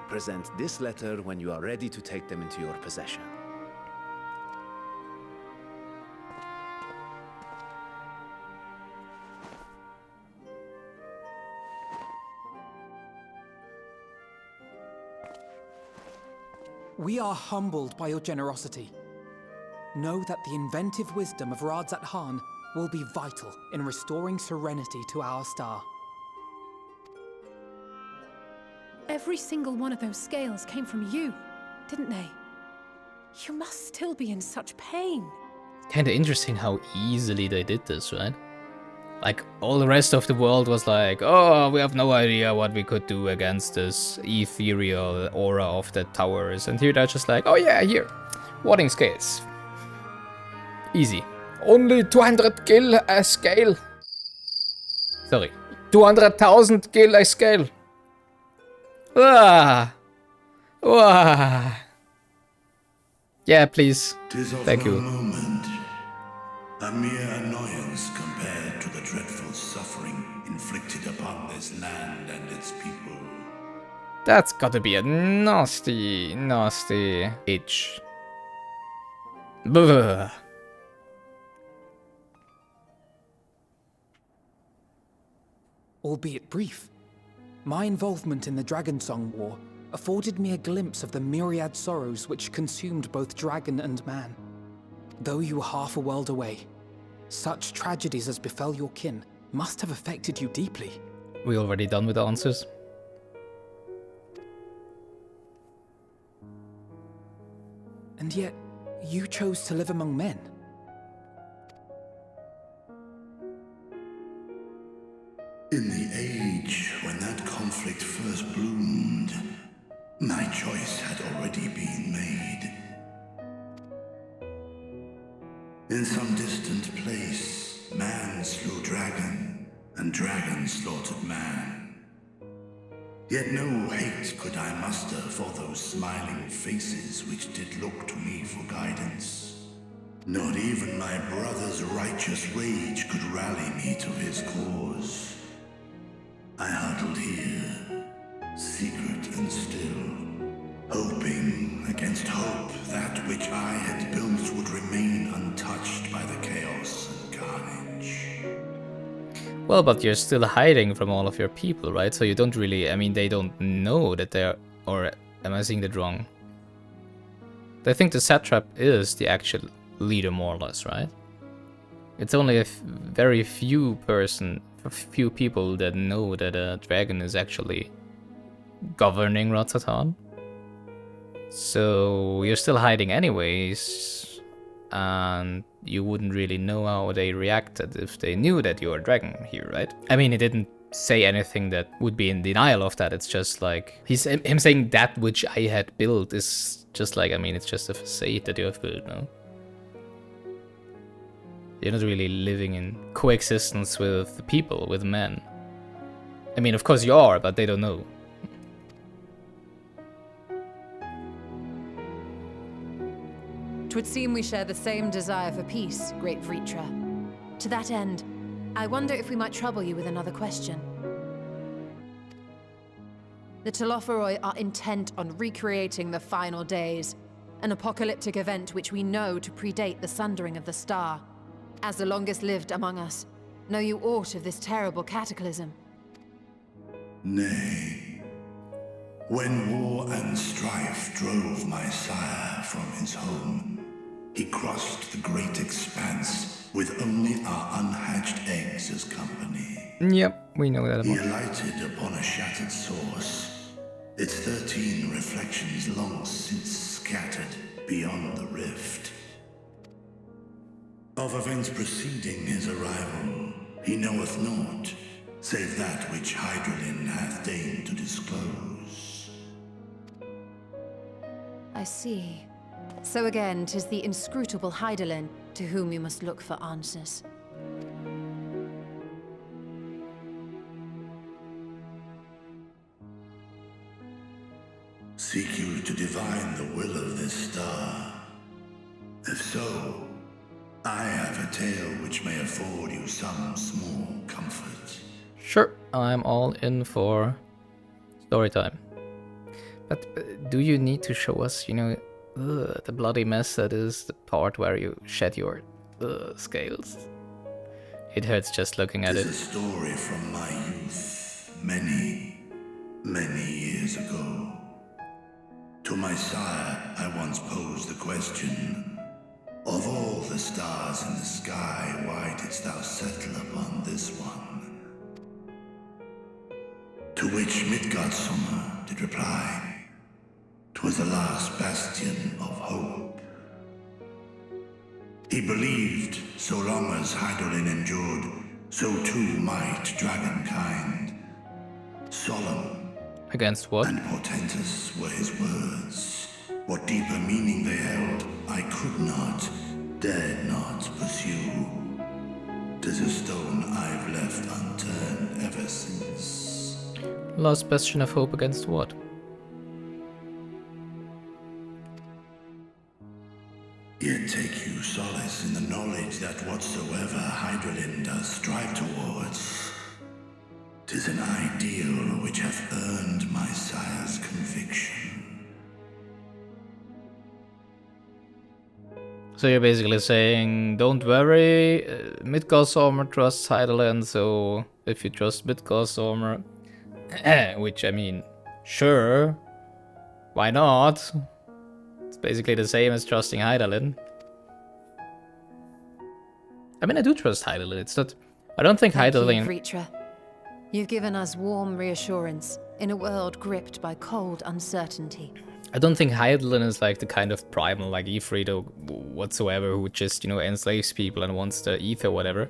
Present this letter when you are ready to take them into your possession. We are humbled by your generosity. Know that the inventive wisdom of Radzat Han will be vital in restoring serenity to our star. Every single one of those scales came from you, didn't they? You must still be in such pain. Kinda interesting how easily they did this, right? Like, all the rest of the world was like, oh, we have no idea what we could do against this ethereal aura of the towers. And here they're just like, oh yeah, here, warding scales. Easy. Only 200 gil a scale. Sorry, 200,000 gil a scale. Ah. Ah. Yeah, please. Thank you. Moment. A mere annoyance compared to the dreadful suffering inflicted upon this land and its people. That's gotta be a nasty, nasty itch. Blah. Albeit brief, my involvement in the Dragonsong War afforded me a glimpse of the myriad sorrows which consumed both dragon and man. Though you were half a world away, such tragedies as befell your kin must have affected you deeply. We already done with the answers? And yet, you chose to live among men. In the age when that conflict first bloomed, my choice had already been made. In some distant place, man slew dragon, and dragon slaughtered man. Yet no hate could I muster for those smiling faces which did look to me for guidance. Not even my brother's righteous rage could rally me to his cause. I huddled here, secret and still, hoping against hope that which I had built would remain untouched by the chaos and carnage. Well, but you're still hiding from all of your people, right? So you don't really, I mean, they don't know that they're, or am I saying that wrong? They think the satrap is the actual leader, more or less, right? It's only a very few people that know that a dragon is actually governing Radzat Han. So you're still hiding anyways, and you wouldn't really know how they reacted if they knew that you're a dragon here, right? I mean, he didn't say anything that would be in denial of that. It's just like, him saying that which I had built is just like, I mean, it's just a facade that you have built, no? You're not really living in coexistence with the people, with men. I mean, of course you are, but they don't know. Twould seem we share the same desire for peace, great Vritra. To that end, I wonder if we might trouble you with another question. The Telophoroi are intent on recreating the final days, an apocalyptic event which we know to predate the sundering of the star. As the longest lived among us, know you aught of this terrible cataclysm? Nay. When war and strife drove my sire from his home, he crossed the great expanse with only our unhatched eggs as company. Yep, we know that about. He alighted upon a shattered source, its 13 reflections long since scattered beyond the rift. Of events preceding his arrival, he knoweth naught, save that which Hydaelyn hath deigned to disclose. I see. So again, 'tis the inscrutable Hydaelyn to whom you must look for answers. Seek you to divine the will of this star? If so, I have a tale which may afford you some small comfort. Sure, I'm all in for story time. But do you need to show us, you know, the bloody mess that is the part where you shed your scales? It hurts just looking at it. It's a story from my youth, many, many years ago. To my sire, I once posed the question, of all the stars in the sky, why didst thou settle upon this one? To which Midgardsummer did reply, 'twas the last bastion of hope. He believed so long as Hydaelyn endured, so too might dragonkind. Solemn against what? And portentous were his words. What deeper meaning they held, I could not, dared not pursue. 'Tis a stone I've left unturned ever since. Last bastion of hope against what? Yet take you solace in the knowledge that whatsoever Hydaelyn does strive towards, 'tis an ideal which hath earned my sire's conviction. So you're basically saying, don't worry, Midgardsummer trusts Hydaelyn, so if you trust Midgardsummer, which I mean, sure, why not? It's basically the same as trusting Hydaelyn. I mean, I do trust Hydaelyn. It's not. I don't think Hydaelyn. Reacher. You've given us warm reassurance in a world gripped by cold uncertainty. I don't think Hydaelyn is like the kind of primal like Ifrit or whatsoever who just, you know, enslaves people and wants to eat or whatever.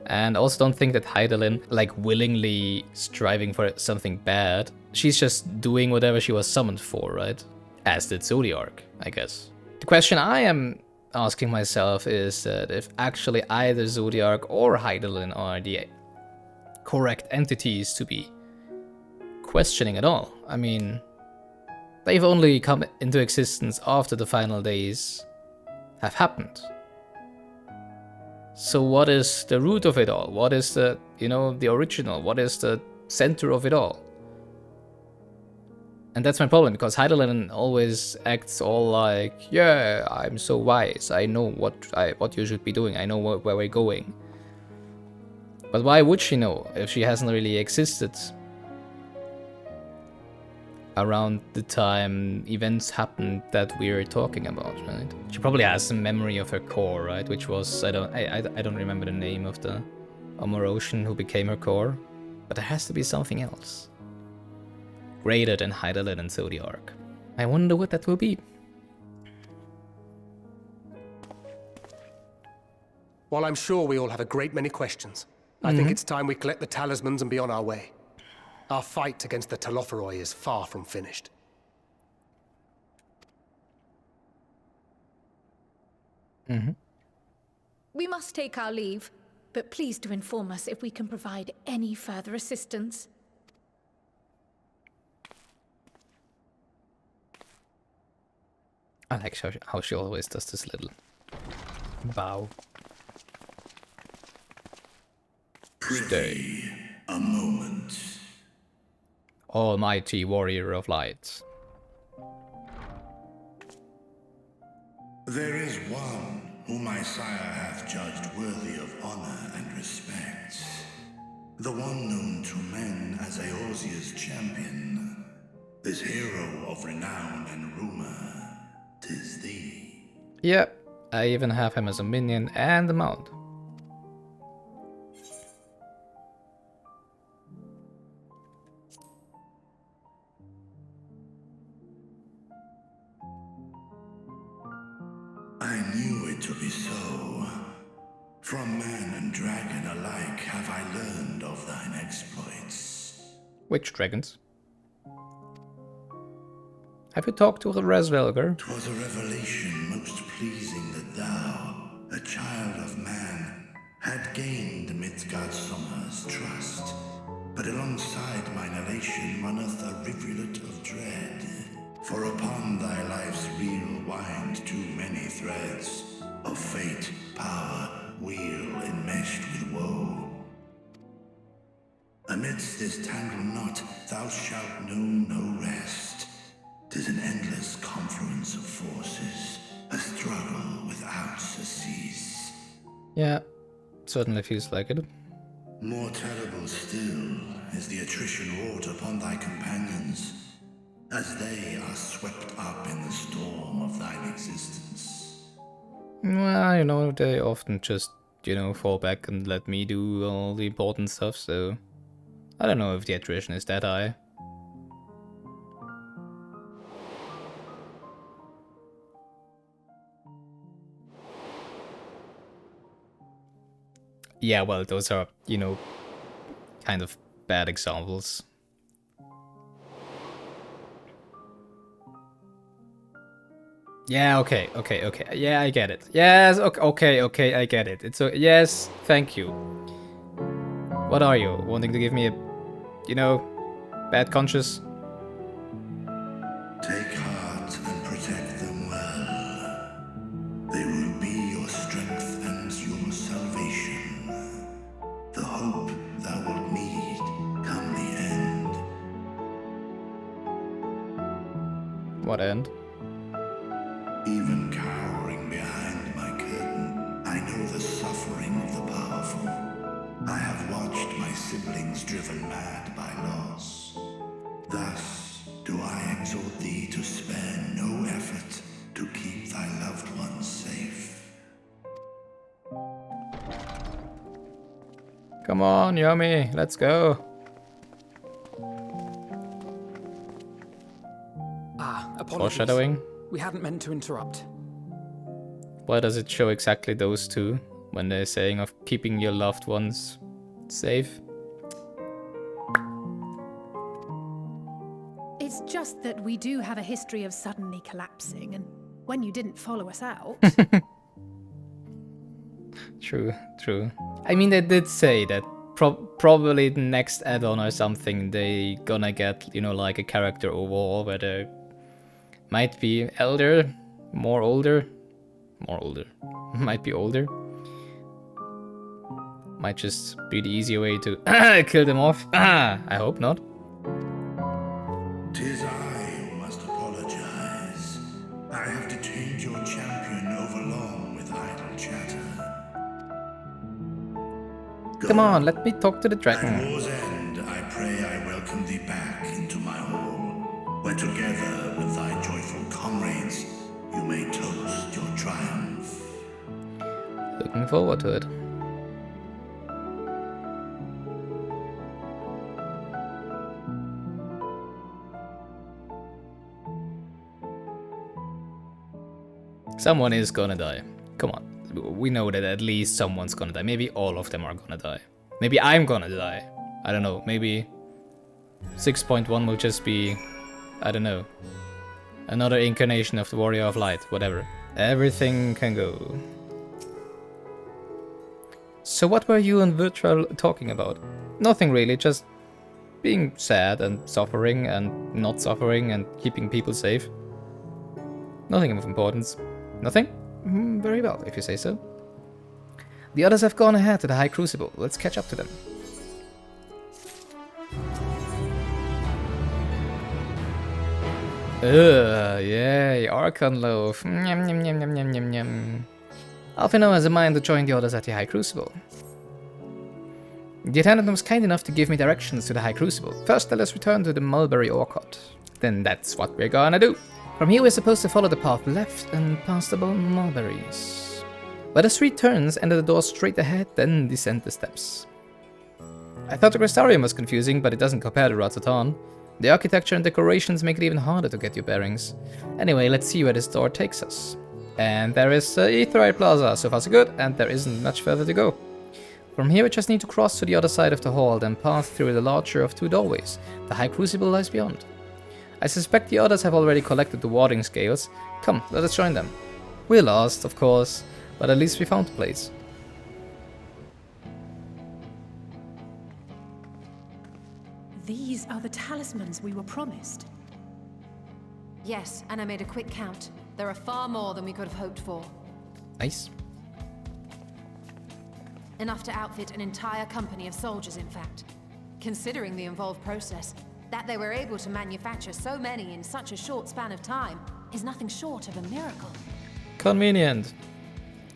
And also don't think that Hydaelyn like willingly striving for something bad. She's just doing whatever she was summoned for, right? As did Zodiark, I guess. The question I am asking myself is that if actually either Zodiark or Hydaelyn are the correct entities to be questioning at all. I mean, they've only come into existence after the final days have happened. So what is the root of it all? What is the, you know, the original? What is the center of it all? And that's my problem, because Hydaelyn always acts all like, yeah, I'm so wise, I know what you should be doing, I know where we're going. But why would she know if she hasn't really existed around the time events happened that we're talking about, right? She probably has some memory of her core, right? Which was, I don't remember the name of the Amorosian who became her core, but there has to be something else greater than Hydaelyn and Zodiark. I wonder what that will be. While I'm sure we all have a great many questions, I think it's time we collect the talismans and be on our way. Our fight against the Telotheroi is far from finished. We must take our leave, but please do inform us if we can provide any further assistance. I like how she always does this little bow. Prithee, a moment. Almighty warrior of light. There is one whom my sire hath judged worthy of honor and respect. The one known to men as Eorzea's champion. This hero of renown and rumor, 'tis thee. Yep, I even have him as a minion and a mount. I knew it to be so. From man and dragon alike have I learned of thine exploits. Which dragons? Have you talked to the Resvelger? 'Twas a revelation most pleasing that thou, a child of man, had gained Midgardsummer's trust. But alongside mine elation runneth a rivulet of dread. For upon thy life's reel wind too many threads of fate, power, weal enmeshed with woe. Amidst this tangled knot thou shalt know no rest. 'Tis an endless confluence of forces, a struggle without cease. Yeah, certainly feels like it. More terrible still is the attrition wrought upon thy companions, as they are swept up in the storm of thine existence. Well, you know, they often just, you know, fall back and let me do all the important stuff, so I don't know if the attrition is that high. Yeah, well, those are, you know, kind of bad examples. Yeah, okay. Yeah, I get it. Yes, okay, I get it. It's yes, thank you. What are you? Wanting to give me a, you know, bad conscience? Take heart and protect them well. They will be your strength and your salvation. The hope thou wilt need come the end. What end? Even cowering behind my curtain, I know the suffering of the powerful. I have watched my siblings driven mad by loss. Thus do I exhort thee to spare no effort to keep thy loved ones safe. Come on, Yummy, let's go. Apologies. Foreshadowing. We hadn't meant to interrupt. Why does it show exactly those two when they're saying of keeping your loved ones safe? It's just that we do have a history of suddenly collapsing, and when you didn't follow us out... True. I mean, they did say that probably the next add-on or something, they gonna get, you know, like a character overhaul where they might be older, might be older. Might just be the easier way to kill them off. I hope not. 'Tis I who must apologize. I have detained your champion overlong with idle chatter. Come on, let me talk to the dragon. At war's end, I pray I welcome thee back into my hall, where together with thy joyful comrades, you may toast your triumph. Looking forward to it. Someone is gonna die. Come on. We know that at least someone's gonna die. Maybe all of them are gonna die. Maybe I'm gonna die. I don't know. Maybe 6.1 will just be, I don't know, another incarnation of the Warrior of Light. Whatever. Everything can go. So what were you and Virtual talking about? Nothing really, just being sad and suffering and not suffering and keeping people safe. Nothing of importance. Nothing? Very well, if you say so. The others have gone ahead to the High Crucible. Let's catch up to them. Yay, Archon Loaf. Nyam, nyam, nyam, nyam, nyam, nyam, nyam. Alphino has a mind to join the others at the High Crucible. The attendant was kind enough to give me directions to the High Crucible. First, let us return to the Mulberry Orchard. Then that's what we're gonna do. From here, we're supposed to follow the path left and past the mulberries. Where the street turns, enter the door straight ahead, then descend the steps. I thought the Crystarium was confusing, but it doesn't compare to Ratatan. The architecture and decorations make it even harder to get your bearings. Anyway, let's see where this door takes us. And there is Aetheryte Plaza, so far so good, and there isn't much further to go. From here, we just need to cross to the other side of the hall, then pass through the larger of two doorways. The High Crucible lies beyond. I suspect the others have already collected the warding scales. Come, let us join them. We're lost, of course, but at least we found the place. These are the talismans we were promised. Yes, and I made a quick count. There are far more than we could have hoped for. Nice. Enough to outfit an entire company of soldiers, in fact. Considering the involved process, That they were able to manufacture so many in such a short span of time is nothing short of a miracle. Convenient.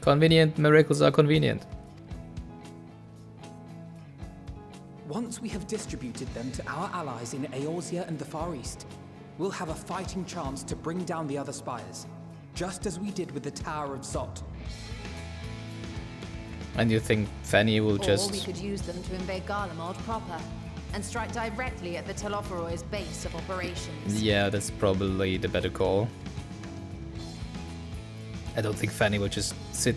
Convenient miracles are convenient. Once we have distributed them to our allies in Eorzea and the Far East, we'll have a fighting chance to bring down the other spires, just as we did with the Tower of Zot. And you think Fanny will just... Or we could use them to invade Garlemald proper, and strike directly at the Telophoroid's base of operations. Yeah, that's probably the better call. I don't think Fanny will just sit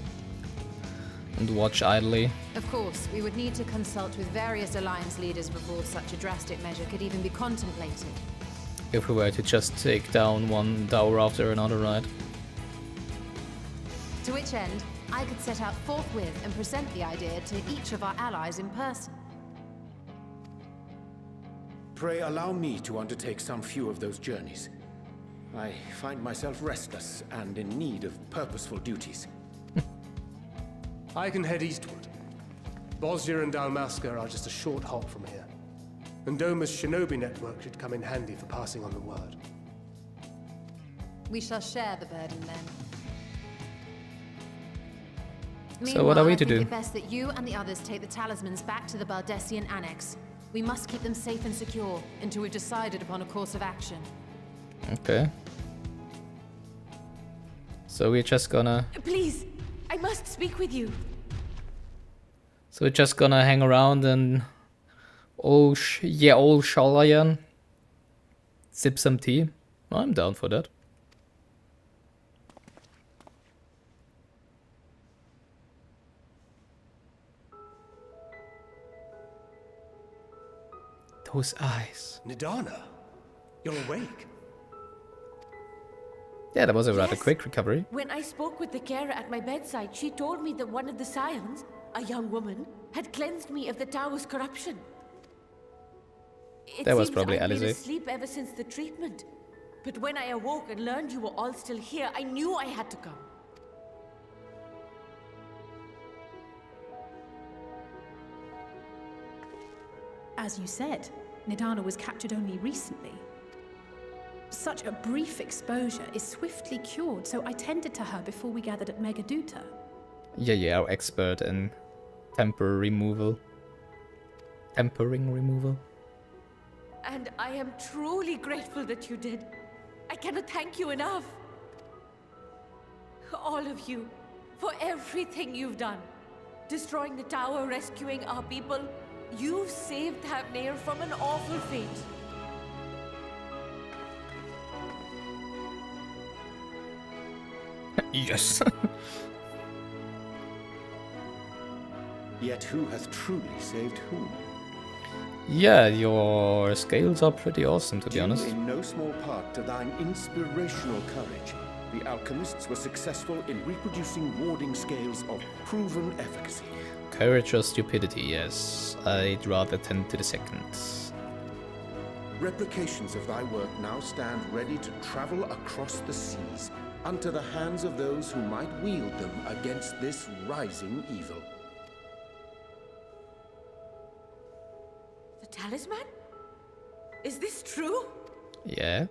and watch idly. Of course, we would need to consult with various alliance leaders before such a drastic measure could even be contemplated. If we were to just take down one tower after another, right? To which end, I could set out forthwith and present the idea to each of our allies in person. Pray allow me to undertake some few of those journeys. I find myself restless and in need of purposeful duties. I can head eastward. Bosnia and Dalmasca are just a short hop from here. And Doma's shinobi network should come in handy for passing on the word. We shall share the burden then. So what are we to do? Meanwhile, I think it best that you and the others take the talismans back to the Baldessian Annex. We must keep them safe and secure until we've decided upon a course of action. Okay. So we're just gonna... Please, I must speak with you. So we're just gonna hang around and... old Shalayan. Sip some tea. I'm down for that. Those eyes. Nidana, you're awake. Yeah, that was a rather Yes. quick recovery. When I spoke with the carer at my bedside, she told me that one of the scions, a young woman, had cleansed me of the tower's corruption. It That was seems probably I've been Alizé. asleep ever since the treatment. But when I awoke and learned you were all still here, I knew I had to come. As you said, Nidana was captured only recently. Such a brief exposure is swiftly cured, so I tended to her before we gathered at Megaduta. Yeah, our expert in temper removal. Tempering removal. And I am truly grateful that you did. I cannot thank you enough. All of you, for everything you've done. Destroying the tower, rescuing our people. You've saved Thavnair from an awful fate. Yes. Yet who hath truly saved whom? Yeah, your scales are pretty awesome, to be Due honest. in no small part to thine inspirational courage, the alchemists were successful in reproducing warding scales of proven efficacy. Courage or stupidity, yes. I'd rather tend to the second. Replications of thy work now stand ready to travel across the seas, unto the hands of those who might wield them against this rising evil. The talisman? Is this true? Yeah.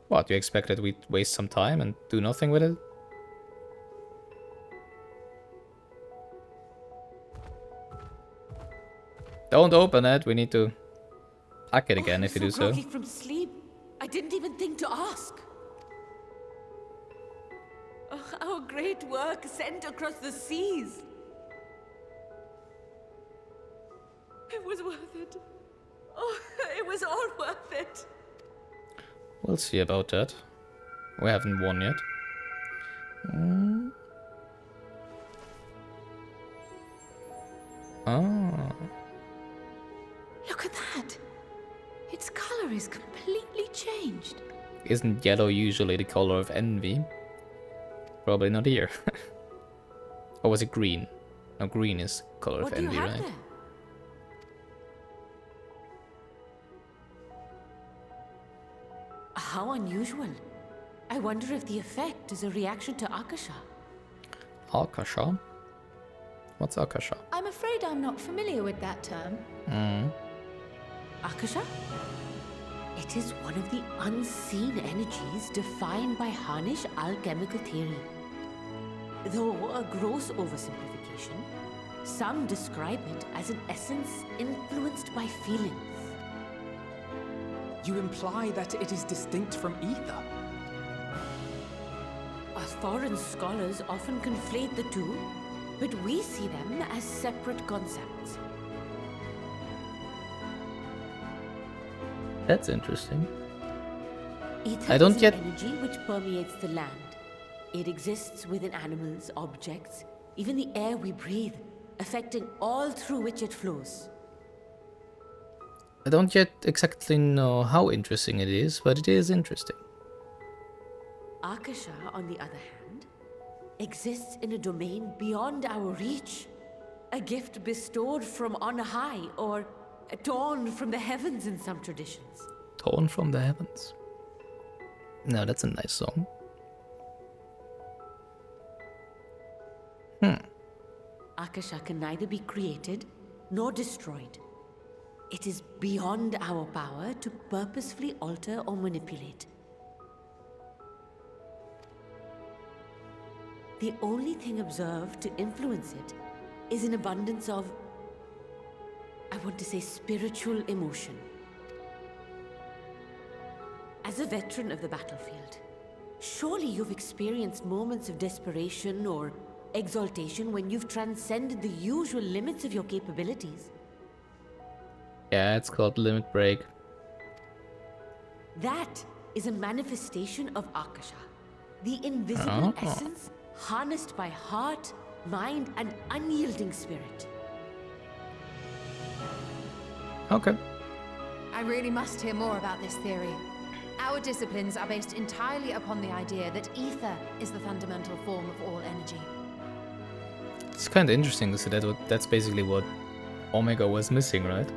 What, you expected we'd waste some time and do nothing with it? Don't open it, we need to hack it again if you do so. Groggy from sleep. I didn't even think to ask. Our great work sent across the seas. It was worth it. Oh, it was all worth it. We'll see about that. We haven't won yet. Ah. Look at that! Its color is completely changed. Isn't yellow usually the color of envy? Probably not here. Or was it green? No, green is color What of do you envy, have right? there? How unusual. I wonder if the effect is a reaction to Akasha. Akasha? What's Akasha? I'm afraid I'm not familiar with that term. Akasha? It is one of the unseen energies defined by Harnish alchemical theory. Though a gross oversimplification, some describe it as an essence influenced by feelings. You imply that it is distinct from ether? Foreign scholars often conflate the two, but we see them as separate concepts. That's interesting. Ether I don't is yet... an energy which permeates the land. It exists within animals, objects, even the air we breathe, affecting all through which it flows. I don't yet exactly know how interesting it is, but it is interesting. Akasha, on the other hand, exists in a domain beyond our reach. A gift bestowed from on high, or torn from the heavens in some traditions. Torn from the heavens. No, that's a nice song. Akasha can neither be created nor destroyed. It is beyond our power to purposefully alter or manipulate. The only thing observed to influence it is an abundance of, I want to say, spiritual emotion. As a veteran of the battlefield, surely you've experienced moments of desperation or exaltation when you've transcended the usual limits of your capabilities. Yeah, it's called Limit Break. That is a manifestation of Akasha, the invisible essence harnessed by heart, mind, and unyielding spirit. Okay. I really must hear more about this theory. Our disciplines are based entirely upon the idea that ether is the fundamental form of all energy. It's kind of interesting to see that that's basically what Omega was missing, right?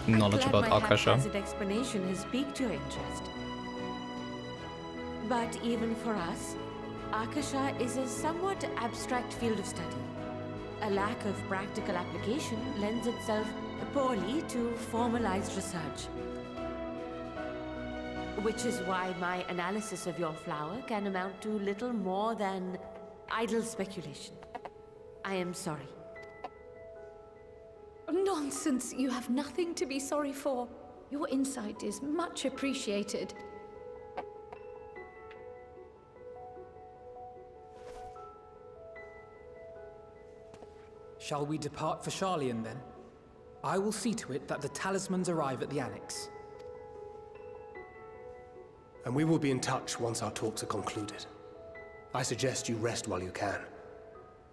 Knowledge I'm about glad my Akasha. haphazard explanation has piqued your interest. But even for us, Akasha is a somewhat abstract field of study. A lack of practical application lends itself poorly to formalized research. Which is why my analysis of your flower can amount to little more than idle speculation. I am sorry. Nonsense! You have nothing to be sorry for. Your insight is much appreciated. Shall we depart for Sharlayan then? I will see to it that the talismans arrive at the Annex. And we will be in touch once our talks are concluded. I suggest you rest while you can.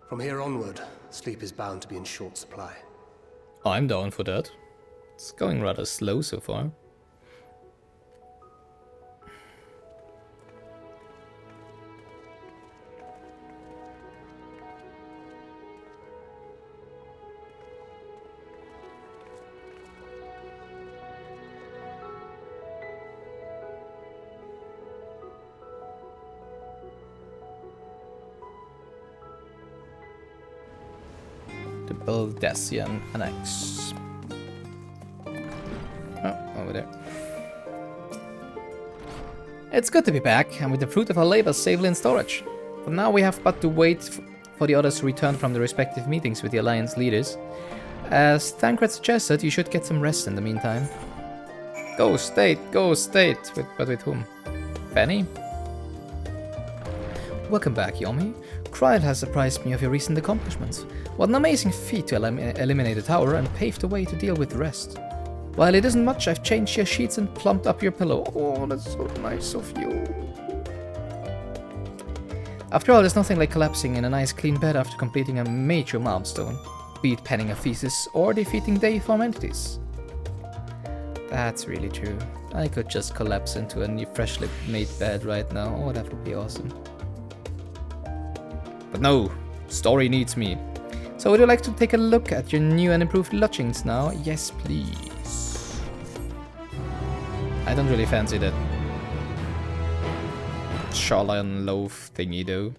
From here onward, sleep is bound to be in short supply. I'm down for that. It's going rather slow so far. The Baldassian Annex. Oh, over there. It's good to be back, and with the fruit of our labor safely in storage. For now we have but to wait for the others to return from their respective meetings with the Alliance leaders. As Thancred suggested, you should get some rest in the meantime. Go state! But with whom? Fanny? Welcome back, Yomi. Kryl has surprised me of your recent accomplishments. What an amazing feat to eliminate the tower and pave the way to deal with the rest. While it isn't much, I've changed your sheets and plumped up your pillow. Oh, that's so nice of you. After all, there's nothing like collapsing in a nice clean bed after completing a major milestone, be it penning a thesis or defeating deiform entities. That's really true. I could just collapse into a new freshly made bed right now. Oh, that would be awesome. But no, story needs me. So would you like to take a look at your new and improved lodgings now? Yes, please. I don't really fancy that Sharlayan loaf thingy though.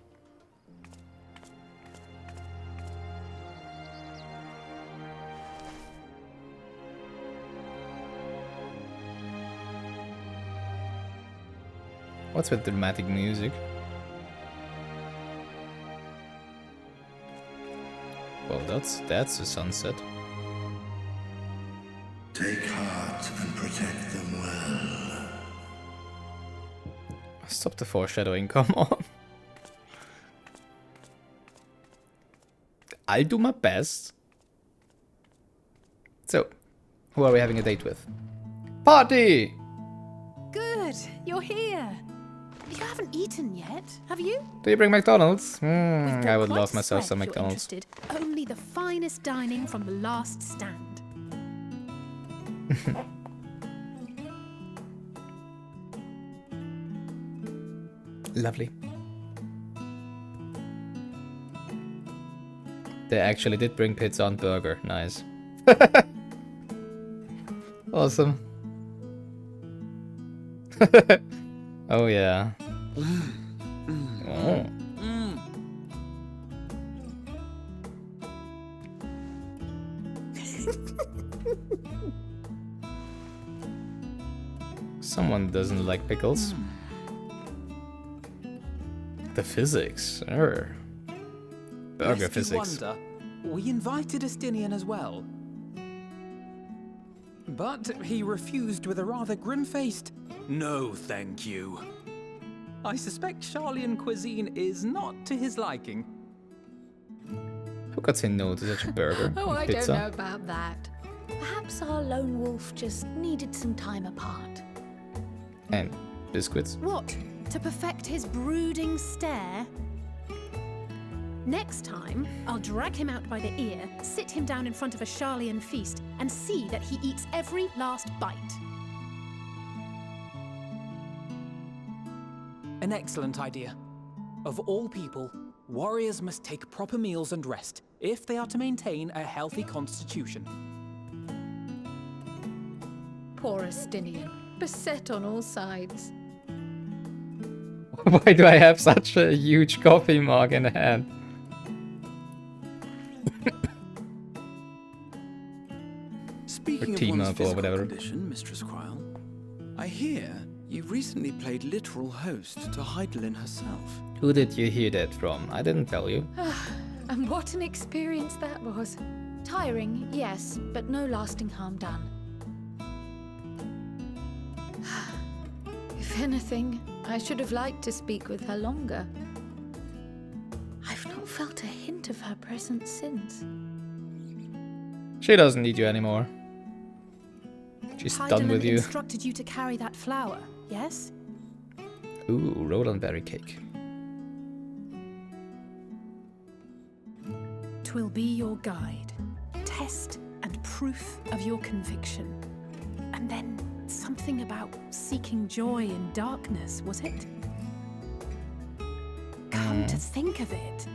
What's with dramatic music? Well, that's a sunset. Take heart and protect them well. Stop the foreshadowing, come on. I'll do my best. So, who are we having a date with? Party! Good, you're here. You haven't eaten yet, have you? Do you bring McDonald's? We've brought I would quite love a myself spread some if you're McDonald's. interested. Only the finest dining from the last stand. Lovely. They actually did bring pizza and burger. Nice. Awesome. Oh yeah. Oh. Someone doesn't like pickles. The physics. Burger Lest physics. You wonder, we invited Estinian as well. But he refused with a rather grim-faced, "No, thank you." I suspect Charlian cuisine is not to his liking. Who could say no to such a burger? Oh, I pizza? don't know about that. Perhaps our lone wolf just needed some time apart. And biscuits. What? To perfect his brooding stare? Next time, I'll drag him out by the ear, sit him down in front of a Charlian feast, and see that he eats every last bite. An excellent idea. Of all people, warriors must take proper meals and rest if they are to maintain a healthy constitution. Poor Estinian, beset on all sides. Why do I have such a huge coffee mug in hand? Speaking Or of tea one's mug or physical whatever. condition, Mistress Quile, I hear you recently played literal host to Hydaelyn herself. Who did you hear that from? I didn't tell you. And what an experience that was. Tiring, yes, but no lasting harm done. If anything, I should have liked to speak with her longer. I've not felt a hint of her presence since. She doesn't need you anymore. She's done with Hydaelyn you. instructed you to carry that flower, yes? Ooh, Roland berry cake. 'Twill be your guide, test and proof of your conviction. And then something about seeking joy in darkness, was it? Come to think of it,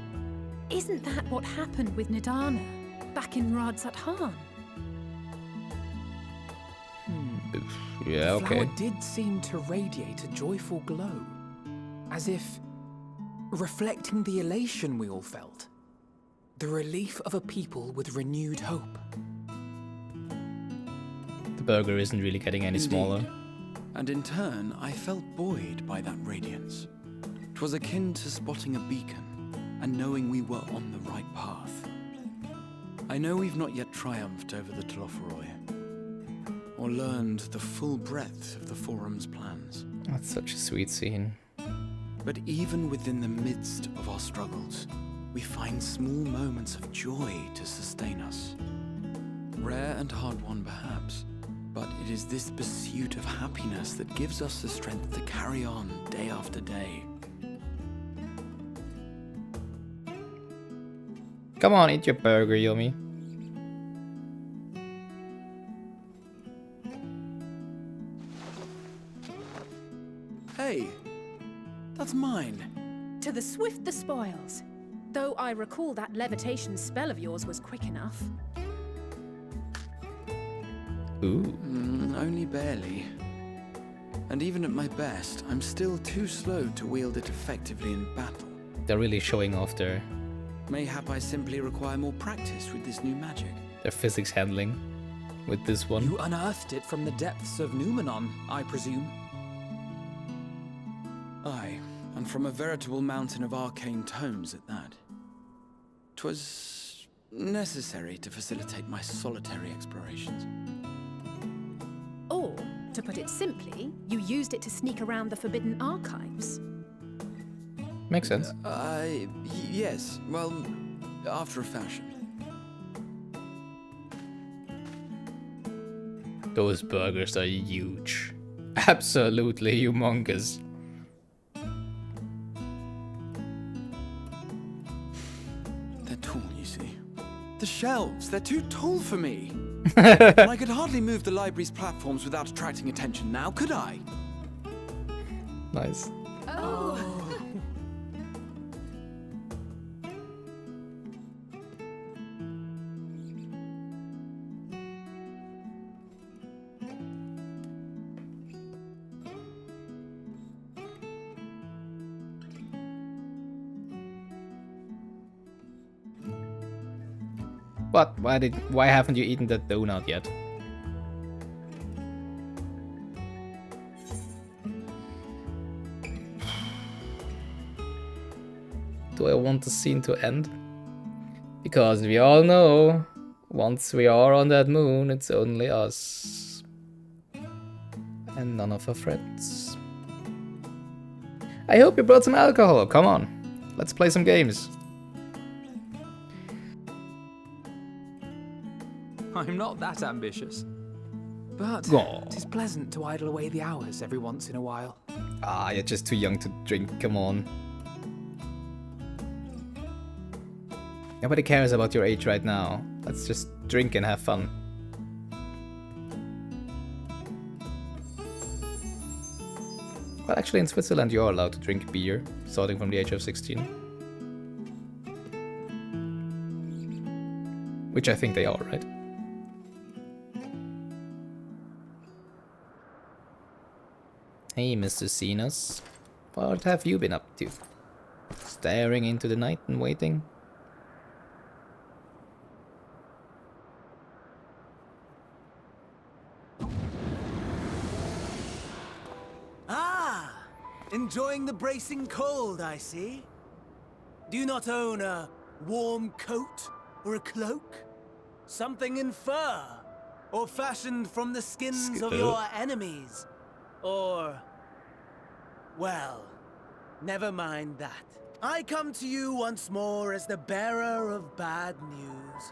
isn't that what happened with Nidana back in Radzat-Han? Yeah, The okay. flower did seem to radiate a joyful glow, as if reflecting the elation we all felt, the relief of a people with renewed hope. The burger isn't really getting any Indeed. smaller. And in turn, I felt buoyed by that radiance. 'Twas akin to spotting a beacon and knowing we were on the right path. I know we've not yet triumphed over the Telophoroi, or learned the full breadth of the Forum's plans. That's such a sweet scene. But even within the midst of our struggles, we find small moments of joy to sustain us. Rare and hard-won perhaps, but it is this pursuit of happiness that gives us the strength to carry on day after day. Come on, eat your burger, Yomi. Hey, that's mine. To the swift the spoils. Though I recall that levitation spell of yours was quick enough. Ooh. Only barely. And even at my best, I'm still too slow to wield it effectively in battle. They're really showing off their Mayhap I simply require more practice with this new magic. physics handling with this one. You unearthed it from the depths of Numenon, I presume. and from a veritable mountain of arcane tomes at that. 'Twas necessary to facilitate my solitary explorations. Or, to put it simply, you used it to sneak around the Forbidden Archives. Makes sense. Yes, well, after a fashion. Those burgers are huge. Absolutely humongous. They're tall, you see. The shelves, they're too tall for me. And I could hardly move the library's platforms without attracting attention now, could I? Nice. Oh. What? Why haven't you eaten that donut yet? Do I want the scene to end? Because we all know, once we are on that moon, it's only us. And none of our friends. I hope you brought some alcohol, come on. Let's play some games. I'm not that ambitious. But it is pleasant to idle away the hours every once in a while. Ah, you're just too young to drink, come on. Nobody cares about your age right now. Let's just drink and have fun. Well, actually in Switzerland you're allowed to drink beer, starting from the age of 16. Which I think they are, right? Hey, Mr. Zenos. What have you been up to? Staring into the night and waiting? Ah! Enjoying the bracing cold, I see. Do you not own a warm coat or a cloak? Something in fur? Or fashioned from the skins of your enemies? Or... well, never mind that. I come to you once more as the bearer of bad news.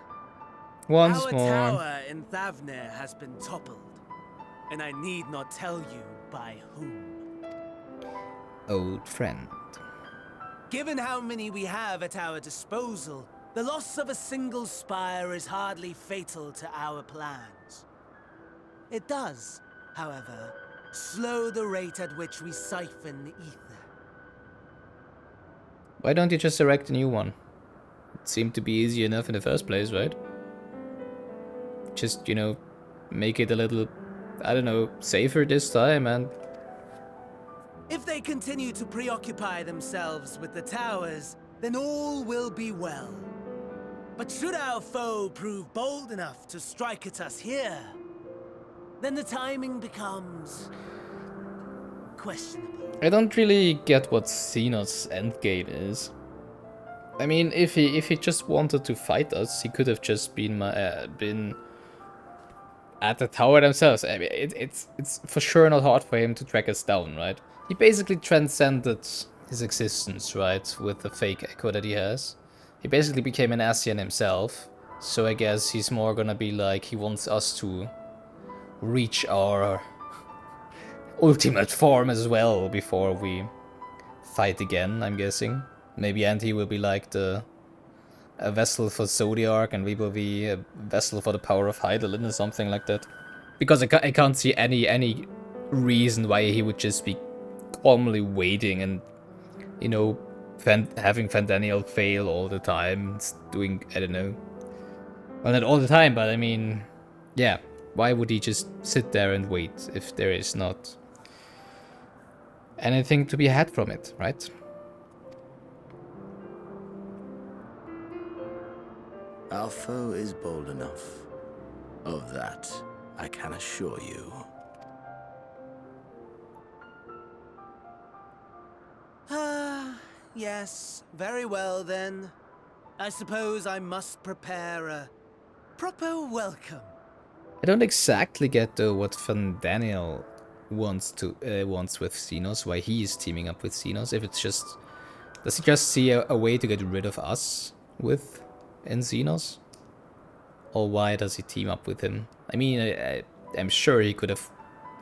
Once Our more. tower in Thavnir has been toppled, and I need not tell you by whom. Old friend. Given how many we have at our disposal, the loss of a single spire is hardly fatal to our plans. It does, however, slow the rate at which we siphon the ether. Why don't you just erect a new one? It seemed to be easy enough in the first place, right? Just, you know, make it a little, I don't know, safer this time and... If they continue to preoccupy themselves with the towers, then all will be well. But should our foe prove bold enough to strike at us here, then the timing becomes questionable. I don't really get what Zenos' endgame is. I mean, if he just wanted to fight us, he could have just been at the tower themselves. I mean, it's for sure not hard for him to track us down, right? He basically transcended his existence, right, with the fake echo that he has. He basically became an Ascian himself, so I guess he's more gonna be like, he wants us to reach our ultimate form as well before we fight again, I'm guessing. Maybe Anti will be like a vessel for Zodiark and we will be a vessel for the power of Hydaelyn or something like that. Because I can't see any reason why he would just be calmly waiting and, you know, having Fandaniel fail all the time, doing, I don't know. Well, not all the time, but I mean, yeah. Why would he just sit there and wait if there is not anything to be had from it, right? Our foe is bold enough. Of that, I can assure you. yes, very well then. I suppose I must prepare a proper welcome. I don't exactly get though what Van Daniel wants with Xenos, why he is teaming up with Xenos. If it's just, does he just see a way to get rid of us with Xenos? Or why does he team up with him? I mean, I'm sure he could have,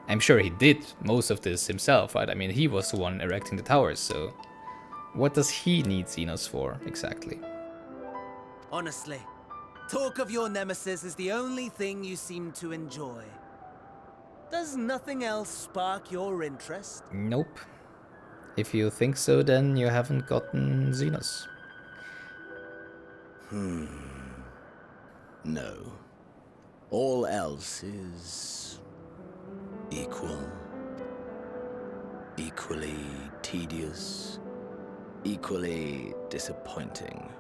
I'm sure he did most of this himself, right? I mean, he was the one erecting the towers, so what does he need Xenos for exactly? Honestly, talk of your nemesis is the only thing you seem to enjoy. Does nothing else spark your interest? Nope. If you think so, then you haven't gotten Xenos. No. All else is equal. Equally tedious. Equally disappointing.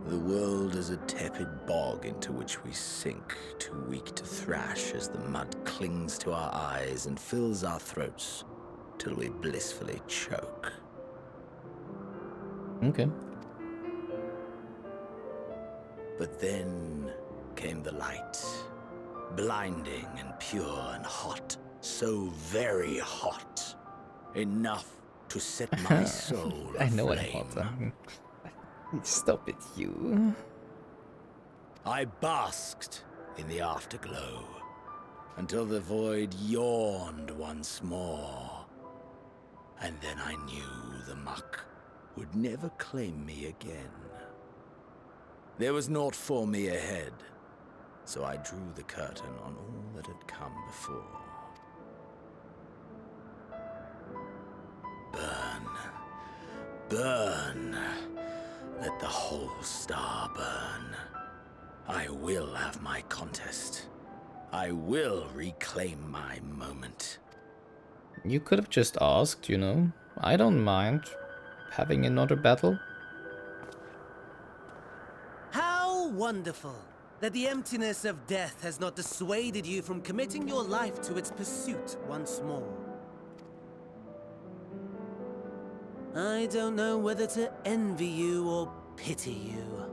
The world is a tepid bog into which we sink, too weak to thrash as the mud clings to our eyes and fills our throats till we blissfully choke. Okay. But then came the light, blinding and pure and hot, so very hot, enough to set my soul aflame. I know I'm hot. Stop it, you. I basked in the afterglow until the void yawned once more. And then I knew the muck would never claim me again. There was naught for me ahead, so I drew the curtain on all that had come before. Burn, burn, let the whole star burn. I will have my contest. I will reclaim my moment. You could have just asked, you know. I don't mind having another battle. How wonderful that the emptiness of death has not dissuaded you from committing your life to its pursuit once more. I don't know whether to envy you or pity you.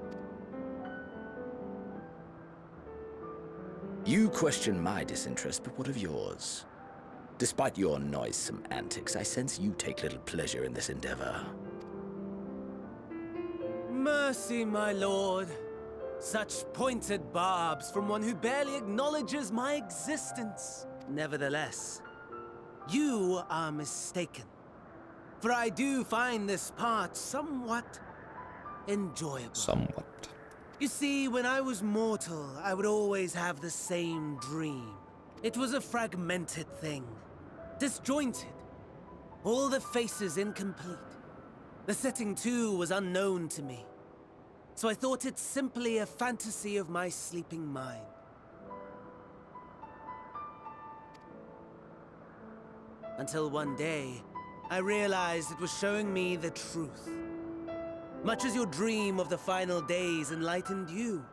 You question my disinterest, but what of yours? Despite your noisome antics, I sense you take little pleasure in this endeavor. Mercy, my lord. Such pointed barbs from one who barely acknowledges my existence. Nevertheless, you are mistaken. For I do find this part somewhat enjoyable. Somewhat. You see, when I was mortal, I would always have the same dream. It was a fragmented thing, disjointed, all the faces incomplete. The setting, too, was unknown to me, so I thought it simply a fantasy of my sleeping mind. Until one day, I realized it was showing me the truth. Much as your dream of the final days enlightened you.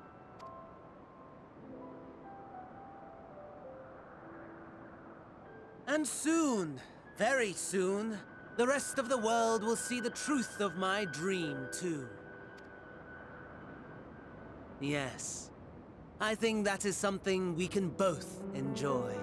And soon, very soon, the rest of the world will see the truth of my dream, too. Yes, I think that is something we can both enjoy.